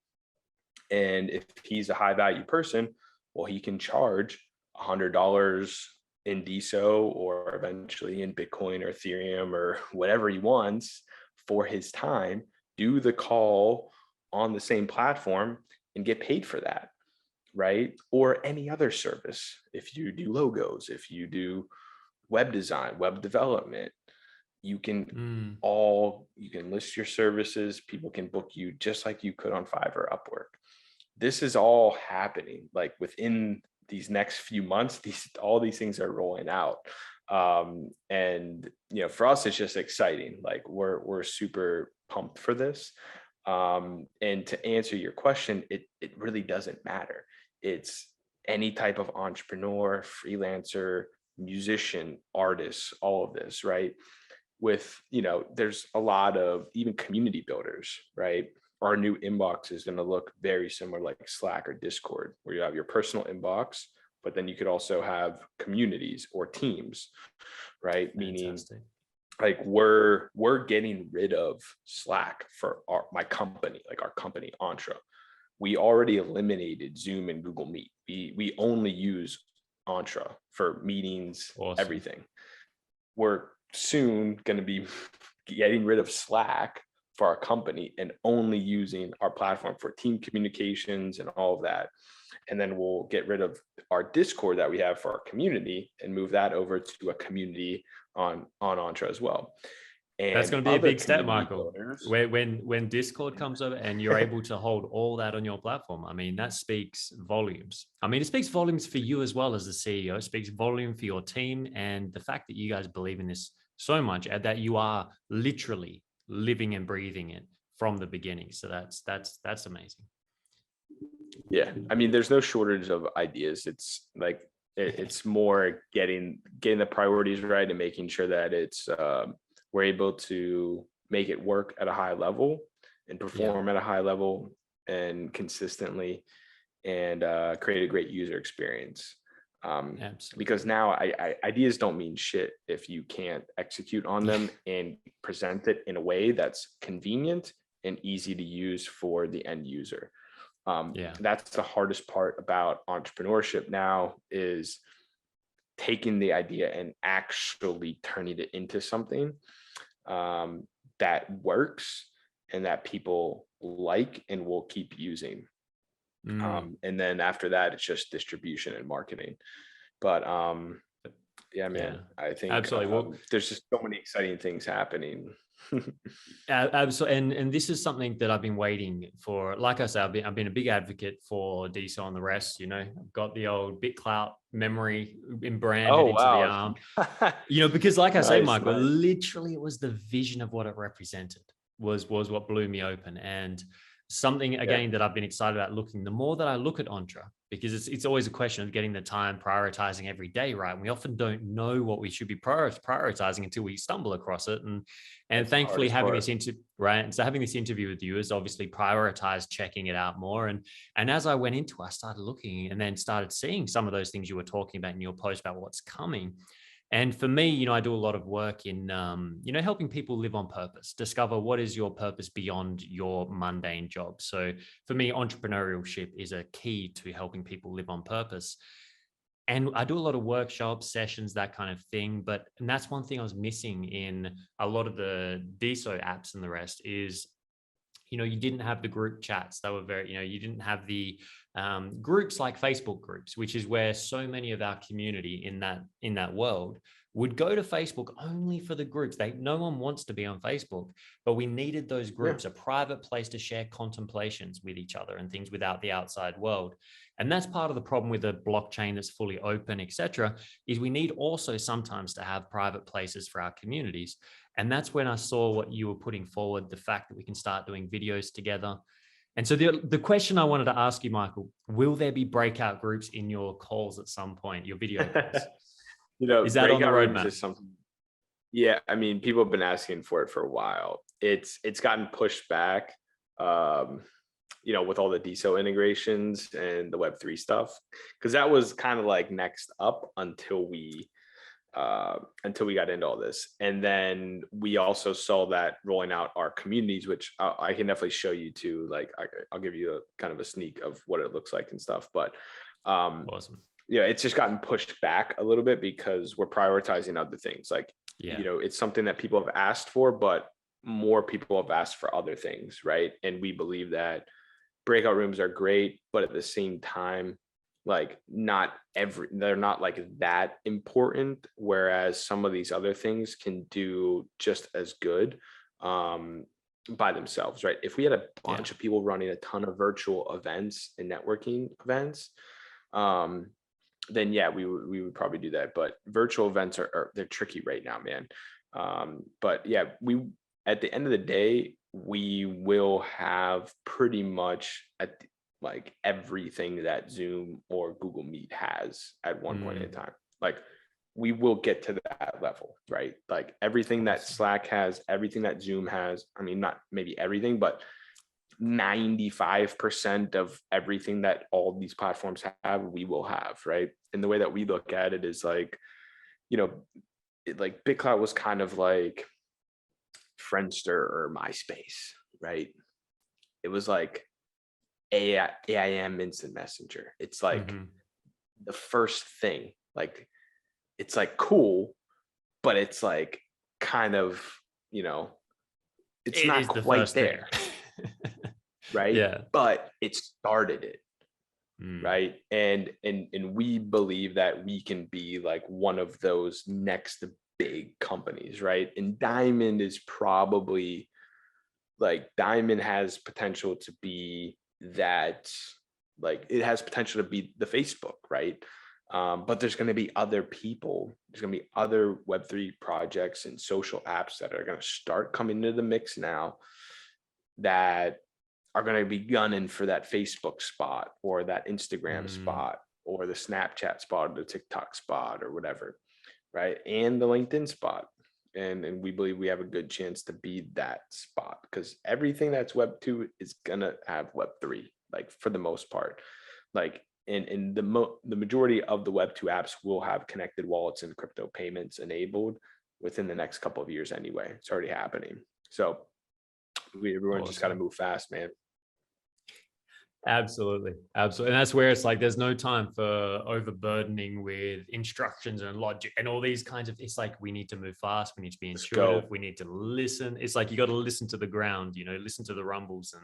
And if he's a high value person, well, he can charge $100 in DSO or eventually in Bitcoin or Ethereum or whatever he wants for his time, do the call on the same platform and get paid for that, right? Or any other service. If you do logos, if you do web design, web development, you can you can list your services, people can book you just like you could on Fiverr or Upwork. This is all happening like within these next few months. All these things are rolling out. And for us, it's just exciting. Like we're super pumped for this. And to answer your question, it really doesn't matter. It's any type of entrepreneur, freelancer, musician, artist, all of this, right? With, there's a lot of even community builders, right? Our new inbox is going to look very similar like Slack or Discord, where you have your personal inbox, but then you could also have communities or teams, right? Fantastic. Meaning like we're getting rid of Slack for my company, like our company Entre. We already eliminated Zoom and Google Meet. We only use Entre for meetings, awesome. Everything. We're soon going to be getting rid of Slack for our company and only using our platform for team communications and all of that. And then we'll get rid of our Discord that we have for our community and move that over to a community on Entre as well. And that's going to be a big step, Michael. builders, When Discord comes over and you're able to hold all that on your platform, I mean, that speaks volumes. I mean, it speaks volumes for you as well as the CEO. It speaks volume for your team, and the fact that you guys believe in this so much and that you are literally living and breathing it from the beginning. So that's amazing. Yeah, I mean, there's no shortage of ideas. It's like it's more getting the priorities right and making sure that it's we're able to make it work at a high level and perform at a high level and consistently, and create a great user experience. Because now ideas don't mean shit if you can't execute on them and present it in a way that's convenient and easy to use for the end user. That's the hardest part about entrepreneurship now, is taking the idea and actually turning it into something that works and that people like and will keep using. And then after that, it's just distribution and marketing. But yeah, man, I think absolutely. There's just so many exciting things happening. Absolutely. And this is something that I've been waiting for. Like I said, I've been a big advocate for DSO and the rest. You know, I've got the old Clout memory branded into the arm. You know, because like I say, Michael, literally it was the vision of what it represented was what blew me open. And something again that I've been excited about looking, the more that I look at Entre, because it's always a question of getting the time, prioritizing every day, right? And we often don't know what we should be prioritizing until we stumble across it. And thankfully having this interview, right? And so having this interview with you has obviously prioritized checking it out more. And as I went into it, I started looking and then started seeing some of those things you were talking about in your post about what's coming. And for me, you know, I do a lot of work in, you know, helping people live on purpose, discover what is your purpose beyond your mundane job. So for me, entrepreneurship is a key to helping people live on purpose. And I do a lot of workshops, sessions, that kind of thing. And that's one thing I was missing in a lot of the DSO apps and the rest is, you know, you didn't have the group chats. They were very, you know, you didn't have the groups like Facebook groups, which is where so many of our community in that world would go to Facebook only for the groups. No one wants to be on Facebook, but we needed those groups, a private place to share contemplations with each other and things without the outside world. And that's part of the problem with a blockchain that's fully open, etc., is we need also sometimes to have private places for our communities. And that's when I saw what you were putting forward, the fact that we can start doing videos together. And so the question I wanted to ask you, Michael, will there be breakout groups in your calls at some point, your video calls? You know, is that on the roadmap? Is something, yeah, I mean, people have been asking for it for a while. It's gotten pushed back, you know, with all the DSO integrations and the Web3 stuff, because that was kind of like next up until we got into all this. And then we also saw that rolling out our communities, which I can definitely show you too. Like I'll give you a kind of a sneak of what it looks like and stuff. But awesome. Yeah, it's just gotten pushed back a little bit because we're prioritizing other things. Like, you know, it's something that people have asked for, but more people have asked for other things, right? And we believe that breakout rooms are great, but at the same time, like they're not like that important, whereas some of these other things can do just as good by themselves, right? If we had a bunch of people running a ton of virtual events and networking events, then we would probably do that. But virtual events they're tricky right now, man. But yeah, at the end of the day, we will have pretty much like everything that Zoom or Google Meet has at one point in time. Like we will get to that level, right? Like everything that Slack has, everything that Zoom has. I mean, not maybe everything, but 95% of everything that all these platforms have, we will have, right? And the way that we look at it is like, you know, like BitClout was kind of like Friendster or MySpace, right? It was like AIM instant messenger. It's like the first thing, like it's like cool, but it's like kind of it's It not is the quite first thing. there, right? Yeah. But it started it, Mm. right? And we believe that we can be like one of those next big companies, right? And Diamond is probably like Diamond has potential to be that, like it has potential to be the Facebook, right? But there's going to be other people, there's going to be other Web3 projects and social apps that are going to start coming into the mix now that are going to be gunning for that Facebook spot or that Instagram spot or the Snapchat spot or the TikTok spot or whatever, right? And the LinkedIn spot. And we believe we have a good chance to be that spot because everything that's Web 2 is going to have Web 3, like for the most part. Like and the majority of the Web 2 apps will have connected wallets and crypto payments enabled within the next couple of years anyway. It's already happening. So everyone just got to move fast, man. Absolutely. And that's where it's like there's no time for overburdening with instructions and logic and all these kinds of, it's like we need to move fast, we need to be intuitive, we need to listen. It's like you got to listen to the ground, listen to the rumbles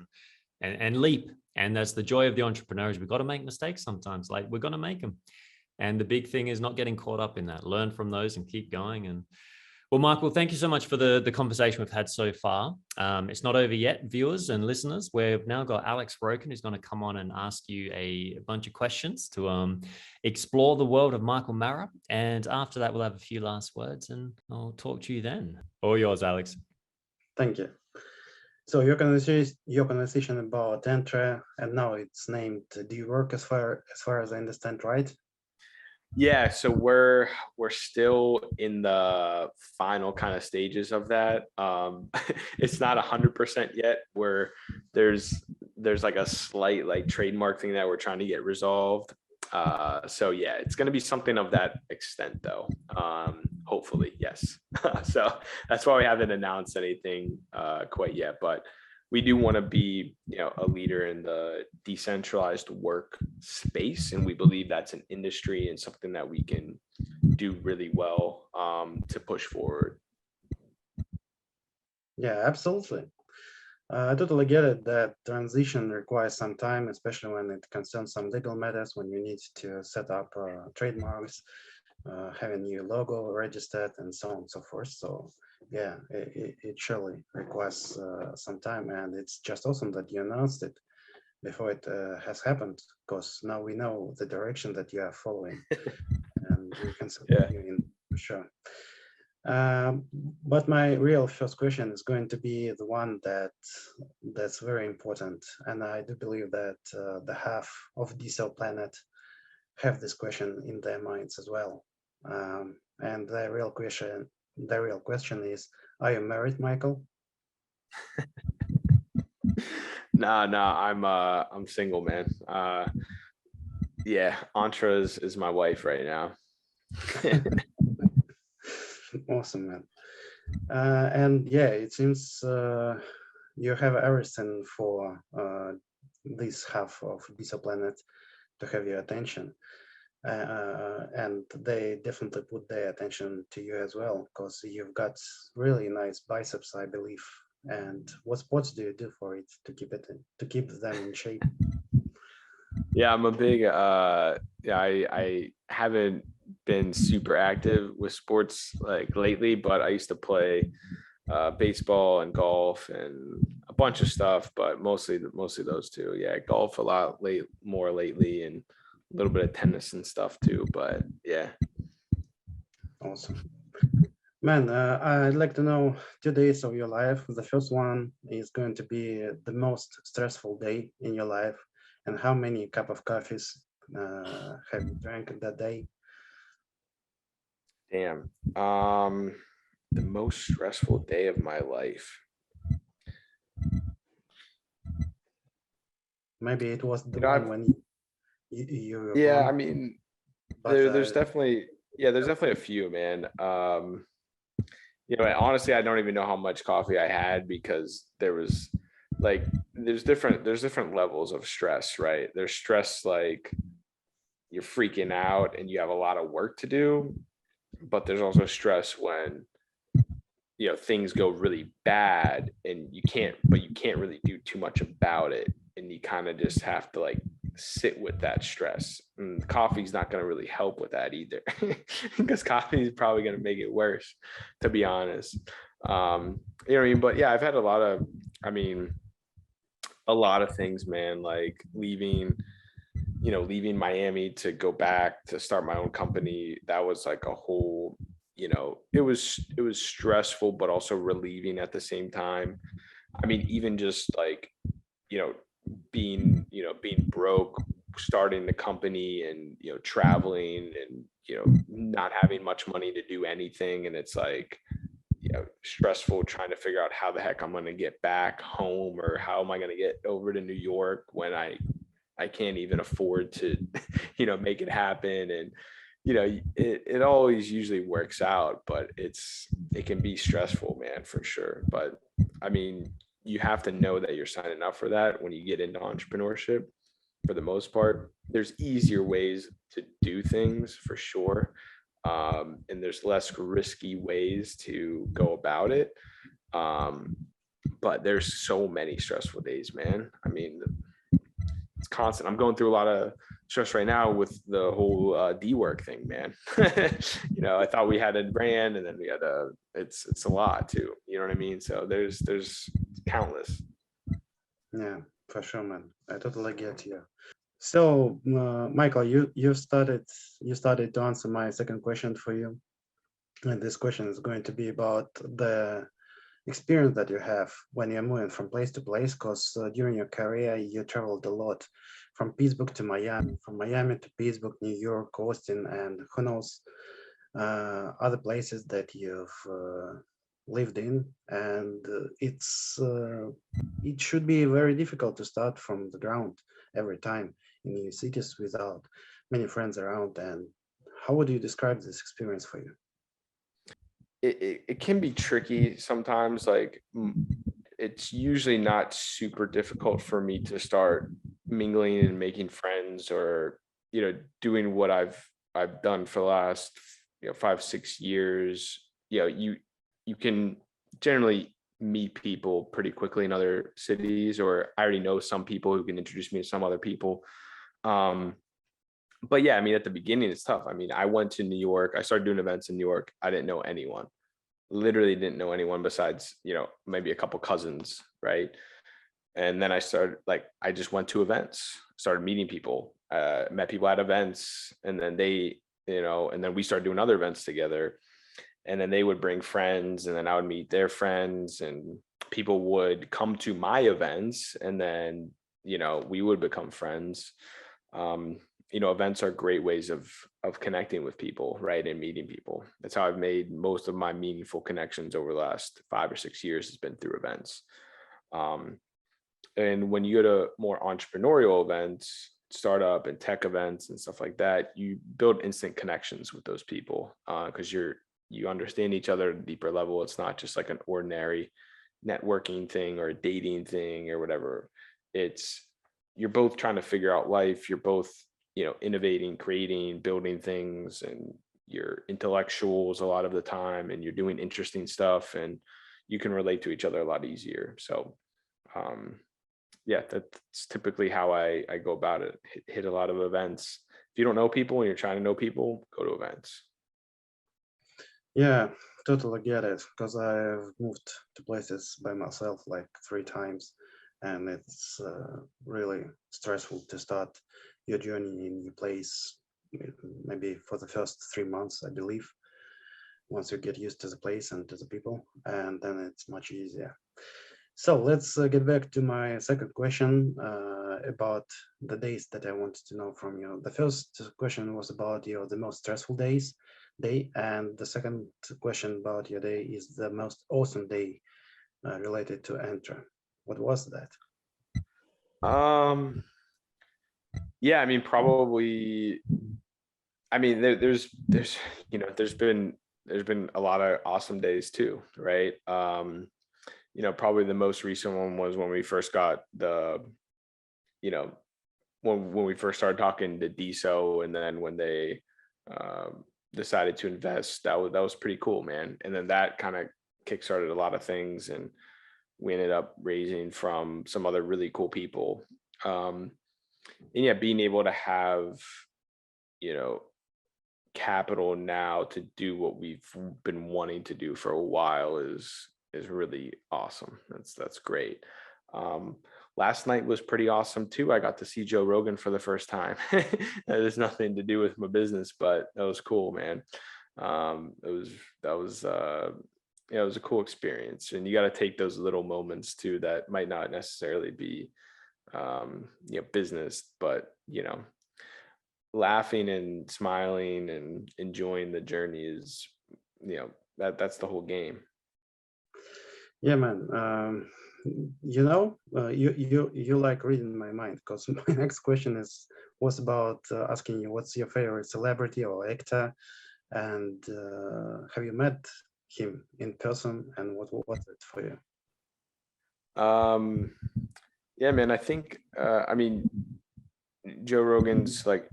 and leap. And that's the joy of the entrepreneurs. We've got to make mistakes sometimes, like we're going to make them. And the big thing is not getting caught up in that. Learn from those and keep going. And well, Michael, thank you so much for the conversation we've had so far. It's not over yet, viewers and listeners. We've now got Alex Roken, who's going to come on and ask you a bunch of questions to explore the world of Michael Marra. And after that, we'll have a few last words and I'll talk to you then. All yours, Alex. Thank you. So your conversation about Entre, and now it's named Do You Work, as far as I understand, right? Yeah, so we're still in the final kind of stages of that. It's not 100% yet. Where there's like a slight like trademark thing that we're trying to get resolved. So yeah, it's going to be something of that extent, though. Hopefully, yes. So that's why we haven't announced anything quite yet, but we do want to be, a leader in the decentralized work space. And we believe that's an industry and something that we can do really well to push forward. Yeah, absolutely. I totally get it that transition requires some time, especially when it concerns some legal matters, when you need to set up trademarks, have a new logo registered and so on and so forth. So yeah, it surely requires some time, and it's just awesome that you announced it before it has happened, because now we know the direction that you are following and we can support you in for sure. But my real first question is going to be the one that's very important, and I do believe that the half of Diesel Planet have this question in their minds as well. And the real question is, are you married, Michael? No, I'm single, man. Yeah, Entre is my wife right now. Awesome, man. And yeah, it seems you have everything for this half of Diesel Planet to have your attention. And they definitely put their attention to you as well, because you've got really nice biceps, I believe. And what sports do you do for it to keep them in shape? Yeah, I'm a big I haven't been super active with sports like lately, but I used to play baseball and golf and a bunch of stuff, but mostly those two. Yeah, golf a lot more lately, and a little bit of tennis and stuff too, but yeah. Awesome. Man, I'd like to know 2 days of your life. The first one is going to be the most stressful day in your life, and how many cup of coffees have you drank that day? Damn. The most stressful day of my life. Maybe it was the one when you were yeah, born, I mean, but, there's definitely a few, man. Honestly, I don't even know how much coffee I had, because there's different levels of stress, right? There's stress like you're freaking out and you have a lot of work to do, but there's also stress when things go really bad and you can't really do too much about it. And you kind of just have to like sit with that stress. And coffee's not going to really help with that either, because coffee is probably going to make it worse, to be honest. You know what I mean? But yeah, I've had a lot of things, man, like leaving Miami to go back to start my own company. That was like a whole, it was stressful, but also relieving at the same time. I mean, even just like, being broke, starting the company and, traveling and, not having much money to do anything. And it's like, stressful trying to figure out how the heck I'm going to get back home, or how am I going to get over to New York when I can't even afford to, make it happen. And, it always usually works out, but it can be stressful, man, for sure. But I mean, you have to know that you're signing up for that when you get into entrepreneurship. For the most part, there's easier ways to do things for sure. And there's less risky ways to go about it. But there's so many stressful days, man. I mean, it's constant. I'm going through a lot of stress right now with the whole D work thing, man. I thought we had a brand, and then we had it's a lot too. You know what I mean? So there's countless. Yeah, for sure, man. I totally get you. So, Michael, you started to answer my second question for you, and this question is going to be about the experience that you have when you're moving from place to place, because during your career you traveled a lot, from Pittsburgh to Miami, from Miami to Pittsburgh, New York, Austin, and who knows other places that you've lived in. And it should be very difficult to start from the ground every time in new cities without many friends around. And how would you describe this experience for you? It can be tricky sometimes. Like, it's usually not super difficult for me to start mingling and making friends, or doing what I've done for the last 5-6 years. You can generally meet people pretty quickly in other cities, or I already know some people who can introduce me to some other people. But yeah, I mean, at the beginning, it's tough. I mean, I went to New York. I started doing events in New York. I didn't know anyone. Literally didn't know anyone besides, maybe a couple cousins, right? And then I just went to events, started meeting people, met people at events, and then and then we started doing other events together. And then they would bring friends, and then I would meet their friends, and people would come to my events, and then, we would become friends. Events are great ways of connecting with people, right? And meeting people. That's how I've made most of my meaningful connections over the last 5 or 6 years, has been through events. And when you go to more entrepreneurial events, startup and tech events and stuff like that, you build instant connections with those people, because you understand each other at a deeper level. It's not just like an ordinary networking thing or a dating thing or whatever. You're both trying to figure out life. You're both, innovating, creating, building things, and you're intellectuals a lot of the time, and you're doing interesting stuff, and you can relate to each other a lot easier. So, yeah, that's typically how I go about it. Hit a lot of events. If you don't know people and you're trying to know people, go to events. Yeah, totally get it, because I've moved to places by myself like 3 times, and it's really stressful to start your journey in your place, maybe for the first 3 months, I believe, once you get used to the place and to the people, and then it's much easier. So let's get back to my second question about the days that I wanted to know from you. The first question was about the most stressful day, and the second question about your day is the most awesome day related to Entre. What was that? Yeah, I mean, probably. I mean, there's been a lot of awesome days too, right? Probably the most recent one was when we first got when we first started talking to DSO, and then when they decided to invest, that was pretty cool, man. And then that kind of kickstarted a lot of things, and we ended up raising from some other really cool people. And yeah, being able to have, capital now to do what we've been wanting to do for a while is really awesome. That's great. Last night was pretty awesome too. I got to see Joe Rogan for the first time. That has nothing to do with my business, but that was cool, man. It was a cool experience, and you got to take those little moments too that might not necessarily be business, but laughing and smiling and enjoying the journey is that's the whole game. Yeah, man. You like reading my mind, because my next question was about asking you what's your favorite celebrity or actor, and have you met him in person, and what was it for you? Yeah, man, I think Joe Rogan's like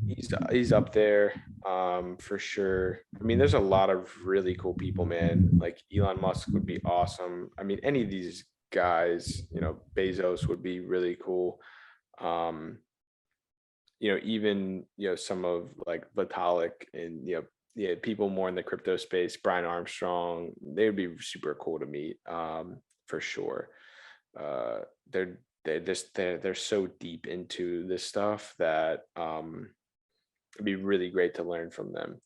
he's up there for sure. I mean, there's a lot of really cool people, man. Like Elon Musk would be awesome. I mean, any of these guys, Bezos would be really cool. Even some of like Vitalik and people more in the crypto space, Brian Armstrong, they would be super cool to meet, for sure. They're so deep into this stuff that it'd be really great to learn from them.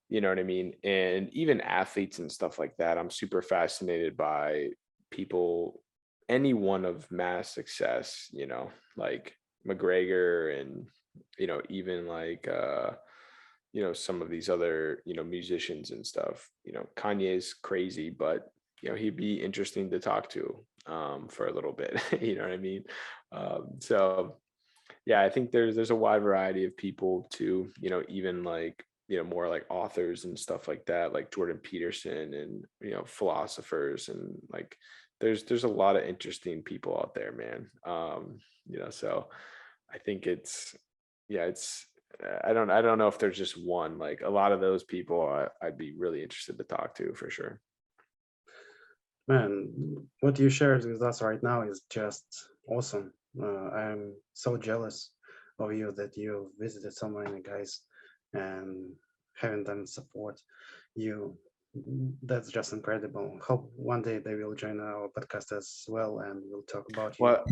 You know what I mean? And even athletes and stuff like that, I'm super fascinated by people, anyone of mass success, like McGregor, and even like some of these other musicians and stuff. Kanye's crazy, but he'd be interesting to talk to for a little bit. You know what I mean? So yeah, I think there's a wide variety of people too, even like more like authors and stuff like that, like Jordan Peterson, and philosophers, and like there's a lot of interesting people out there, man. So I think it's I don't know if there's just one. Like a lot of those people I'd be really interested to talk to for sure. Man, what you shared with us right now is just awesome. I'm so jealous of you that you visited so many guys and having them support you. That's just incredible. Hope one day they will join our podcast as well, and we'll talk about you. Well,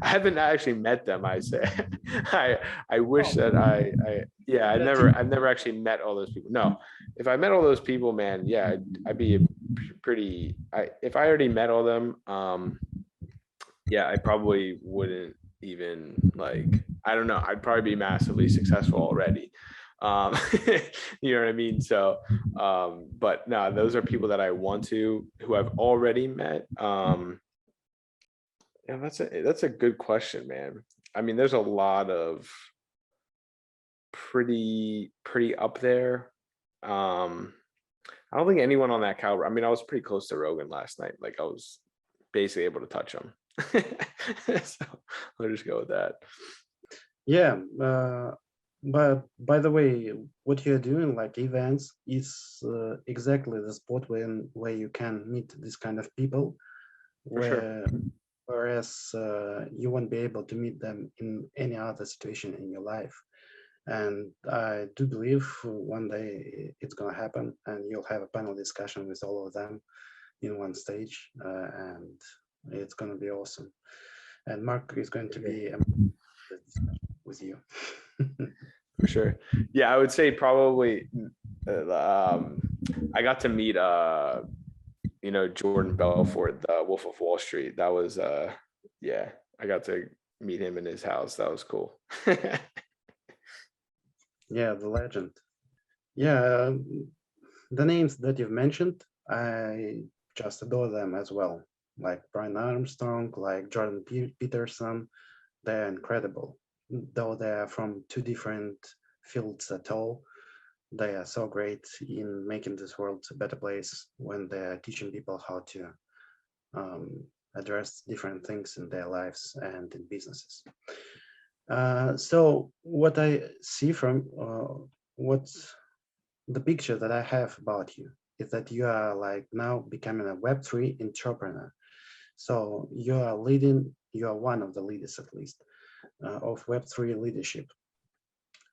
I haven't actually met them. I say, I wish that I've never actually met all those people. No, if I met all those people, man, yeah, I'd be pretty. If I already met all them, yeah, I probably wouldn't even like. I don't know. I'd probably be massively successful already. You know what I mean? So, but no, those are people that I want to, who I've already met. Yeah, that's a good question, man. I mean, there's a lot of pretty up there. I don't think anyone on that caliber. I mean, I was pretty close to Rogan last night. Like I was basically able to touch him. So I'll just go with that. Yeah, but by the way, what you're doing, like events, is exactly the spot where you can meet this kind of people, For sure. whereas you won't be able to meet them in any other situation in your life. And I do believe one day it's going to happen, and you'll have a panel discussion with all of them in one stage, and it's going to be awesome. And Mark is going to be with you. For sure. Yeah, I would say probably I got to meet Jordan Belfort, the Wolf of Wall Street. That was yeah, I got to meet him in his house. That was cool. Yeah, the legend. Yeah, the names that you've mentioned, I just adore them as well. Like Brian Armstrong, like Jordan Peterson, they're incredible. Though they're from two different fields at all, they are so great in making this world a better place when they're teaching people how to address different things in their lives and in businesses. So what I see from what's the picture that I have about you is that you are like now becoming a Web3 entrepreneur. So you are one of the leaders at least of Web3 leadership.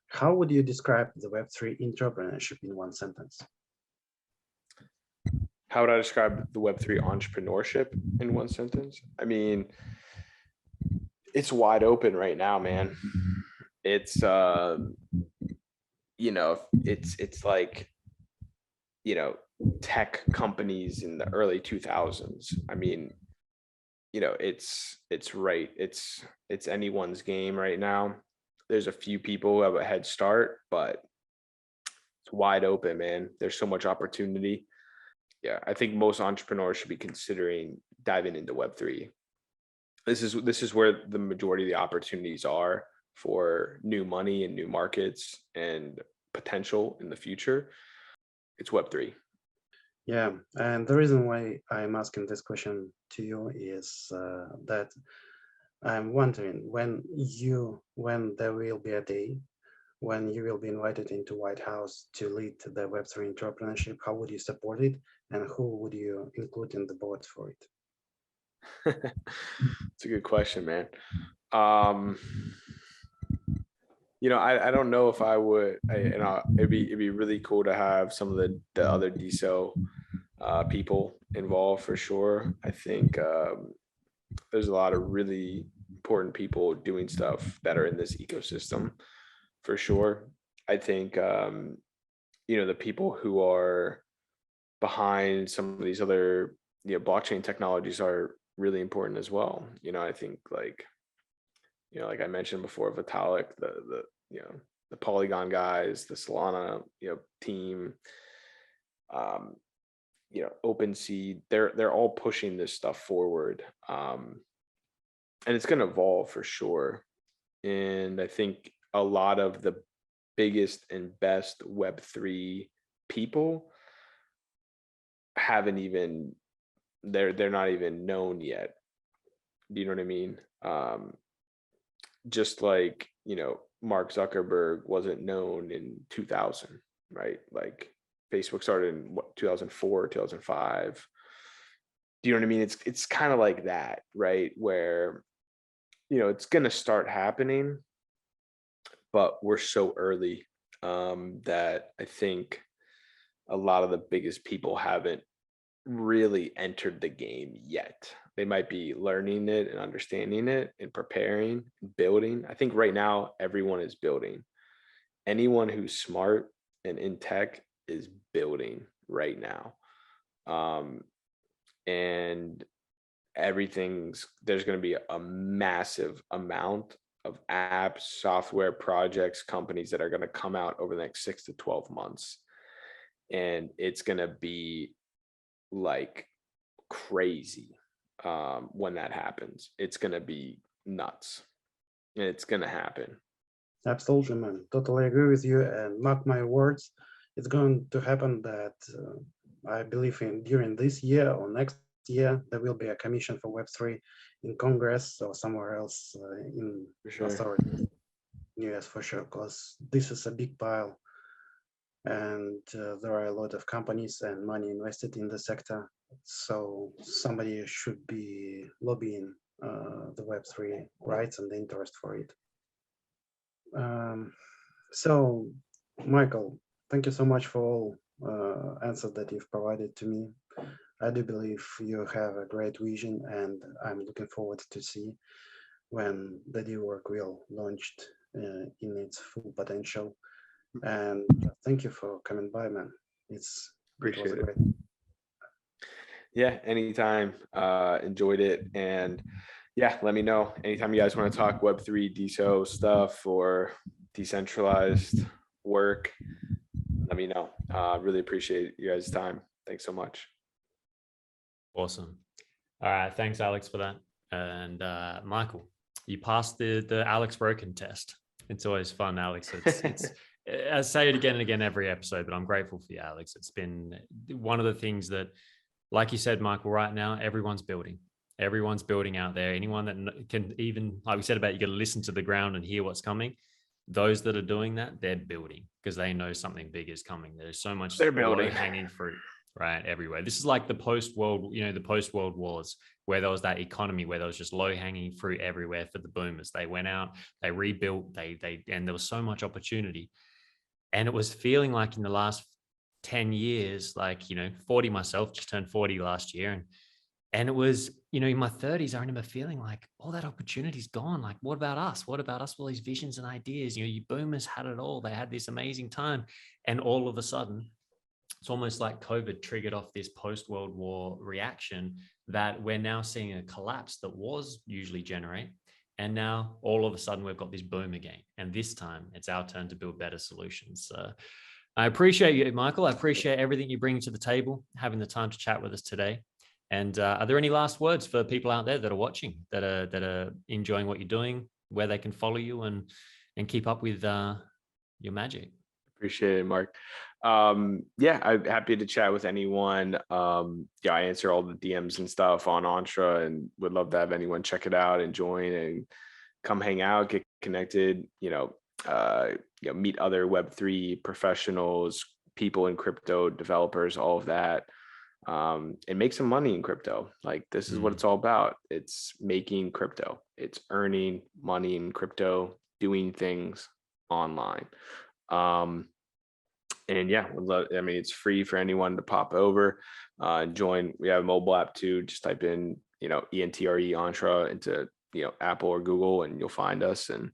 How would you describe the Web3 entrepreneurship in one sentence? How would I describe the Web3 entrepreneurship in one sentence? I mean, it's wide open right now, man. It's it's like, tech companies in the early 2000s. I mean, it's anyone's game right now. There's a few people who have a head start, but it's wide open, man. There's so much opportunity. Yeah, I think most entrepreneurs should be considering diving into Web3. This is where the majority of the opportunities are for new money and new markets and potential in the future. It's Web3. Yeah, and the reason why I'm asking this question to you is that I'm wondering when there will be a day when you will be invited into White House to lead the Web3 entrepreneurship, how would you support it, and who would you include in the board for it? It's a good question, man. I don't know if I would. It'd be really cool to have some of the other DSO people involved for sure. I think there's a lot of really important people doing stuff that are in this ecosystem for sure. I think the people who are behind some of these other blockchain technologies are really important as well. I think like I mentioned before, Vitalik, the Polygon guys, the Solana team, OpenSea, they're all pushing this stuff forward, and it's going to evolve for sure. And I think a lot of the biggest and best Web3 people they're not even known yet. Do you know what I mean? Just like, Mark Zuckerberg wasn't known in 2000, right? Like Facebook started in 2004, 2005. Do you know what I mean? It's kind of like that, right? Where, it's going to start happening, but we're so early that I think a lot of the biggest people haven't really entered the game yet. They might be learning it and understanding it and preparing, building. I think right now everyone is building. Anyone who's smart and in tech is building right now. And there's going to be a massive amount of apps, software projects, companies that are going to come out over the next 6 to 12 months. And it's going to be like crazy when that happens. It's going to be nuts, and it's going to happen. Absolutely, man. Totally agree with you. And mark my words, it's going to happen that I believe during this year or next year, there will be a commission for Web3 in Congress or somewhere else in authority. Yes, for sure, because this is a big pile. And there are a lot of companies and money invested in the sector. So somebody should be lobbying the Web3 rights and the interest for it. So, Michael, thank you so much for all answers that you've provided to me. I do believe you have a great vision, and I'm looking forward to see when the new work will launched in its full potential. And thank you for coming by, man. It was great. Yeah, anytime. Enjoyed it. And yeah, let me know anytime you guys want to talk Web3 DSO stuff or decentralized work. Let me know. Really appreciate you guys' time. Thanks so much. Awesome. All right. Thanks, Alex, for that. And Michael, you passed the Alex Broken test. It's always fun, Alex. It's I say it again and again every episode, but I'm grateful for you, Alex. It's been one of the things that, like you said, Michael, right now, everyone's building. Everyone's building out there. Anyone that can even, like we said about, you got to listen to the ground and hear what's coming. Those that are doing that, they're building because they know something big is coming. There's so much they're building hanging fruit. right? Everywhere. This is like the post-world wars, where there was that economy where there was just low-hanging fruit everywhere for the boomers. They went out, they rebuilt, and there was so much opportunity. And it was feeling like in the last 10 years, like, 40 myself, just turned 40 last year. And it was, in my 30s, I remember feeling like all that opportunity's gone. Like, what about us? What about us? All these visions and ideas, you boomers had it all. They had this amazing time. And all of a sudden, it's almost like COVID triggered off this post-World War reaction that we're now seeing a collapse that was usually generate. And now all of a sudden we've got this boom again. And this time it's our turn to build better solutions. So I appreciate you, Michael. I appreciate everything you bring to the table, having the time to chat with us today. And are there any last words for people out there that are watching, that are enjoying what you're doing, where they can follow you and keep up with your magic? Appreciate it, Mark. Yeah, I'm happy to chat with anyone. Yeah, I answer all the DMs and stuff on Entre, and would love to have anyone check it out and join and come hang out, get connected, meet other Web3 professionals, people in crypto, developers, all of that, and make some money in crypto. Like, this is what it's all about. It's making crypto. It's earning money in crypto, doing things online. And yeah, it's free for anyone to pop over, join. We have a mobile app too. Just type in, ENTRE Entre into, Apple or Google, and you'll find us, and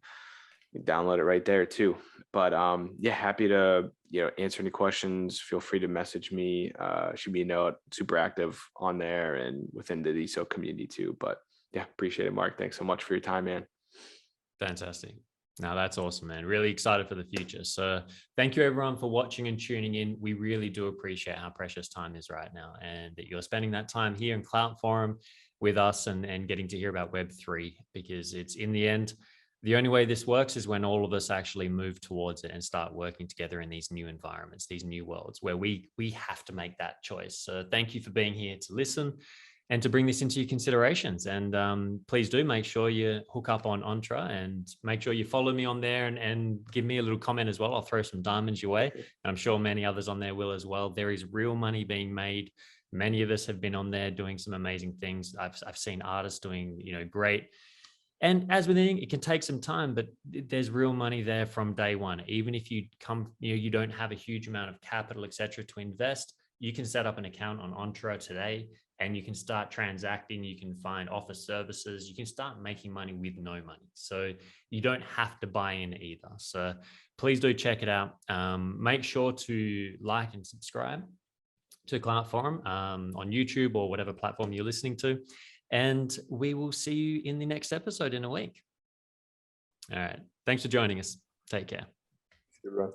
you download it right there too. But yeah, happy to, answer any questions. Feel free to message me, shoot me a note. Super active on there and within the DSO community too. But yeah, appreciate it, Mark. Thanks so much for your time, man. Fantastic. Now that's awesome, man. Really excited for the future. So thank you everyone for watching and tuning in. We really do appreciate how precious time is right now, and that you're spending that time here in Clout Forum with us and getting to hear about Web3, because it's, in the end, the only way this works is when all of us actually move towards it and start working together in these new environments, these new worlds where we have to make that choice. So thank you for being here to listen and to bring this into your considerations. And please do make sure you hook up on Entre, and make sure you follow me on there and give me a little comment as well. I'll throw some diamonds your way. And I'm sure many others on there will as well. There is real money being made. Many of us have been on there doing some amazing things. I've seen artists doing, great. And as with anything, it can take some time, but there's real money there from day one. Even if you come, you don't have a huge amount of capital, etc., to invest, you can set up an account on Entre today, and you can start transacting. You can find office services. You can start making money with no money. So you don't have to buy in either. So please do check it out. Make sure to like and subscribe to Clout Forum on YouTube or whatever platform you're listening to. And we will see you in the next episode in a week. All right. Thanks for joining us. Take care. Good run.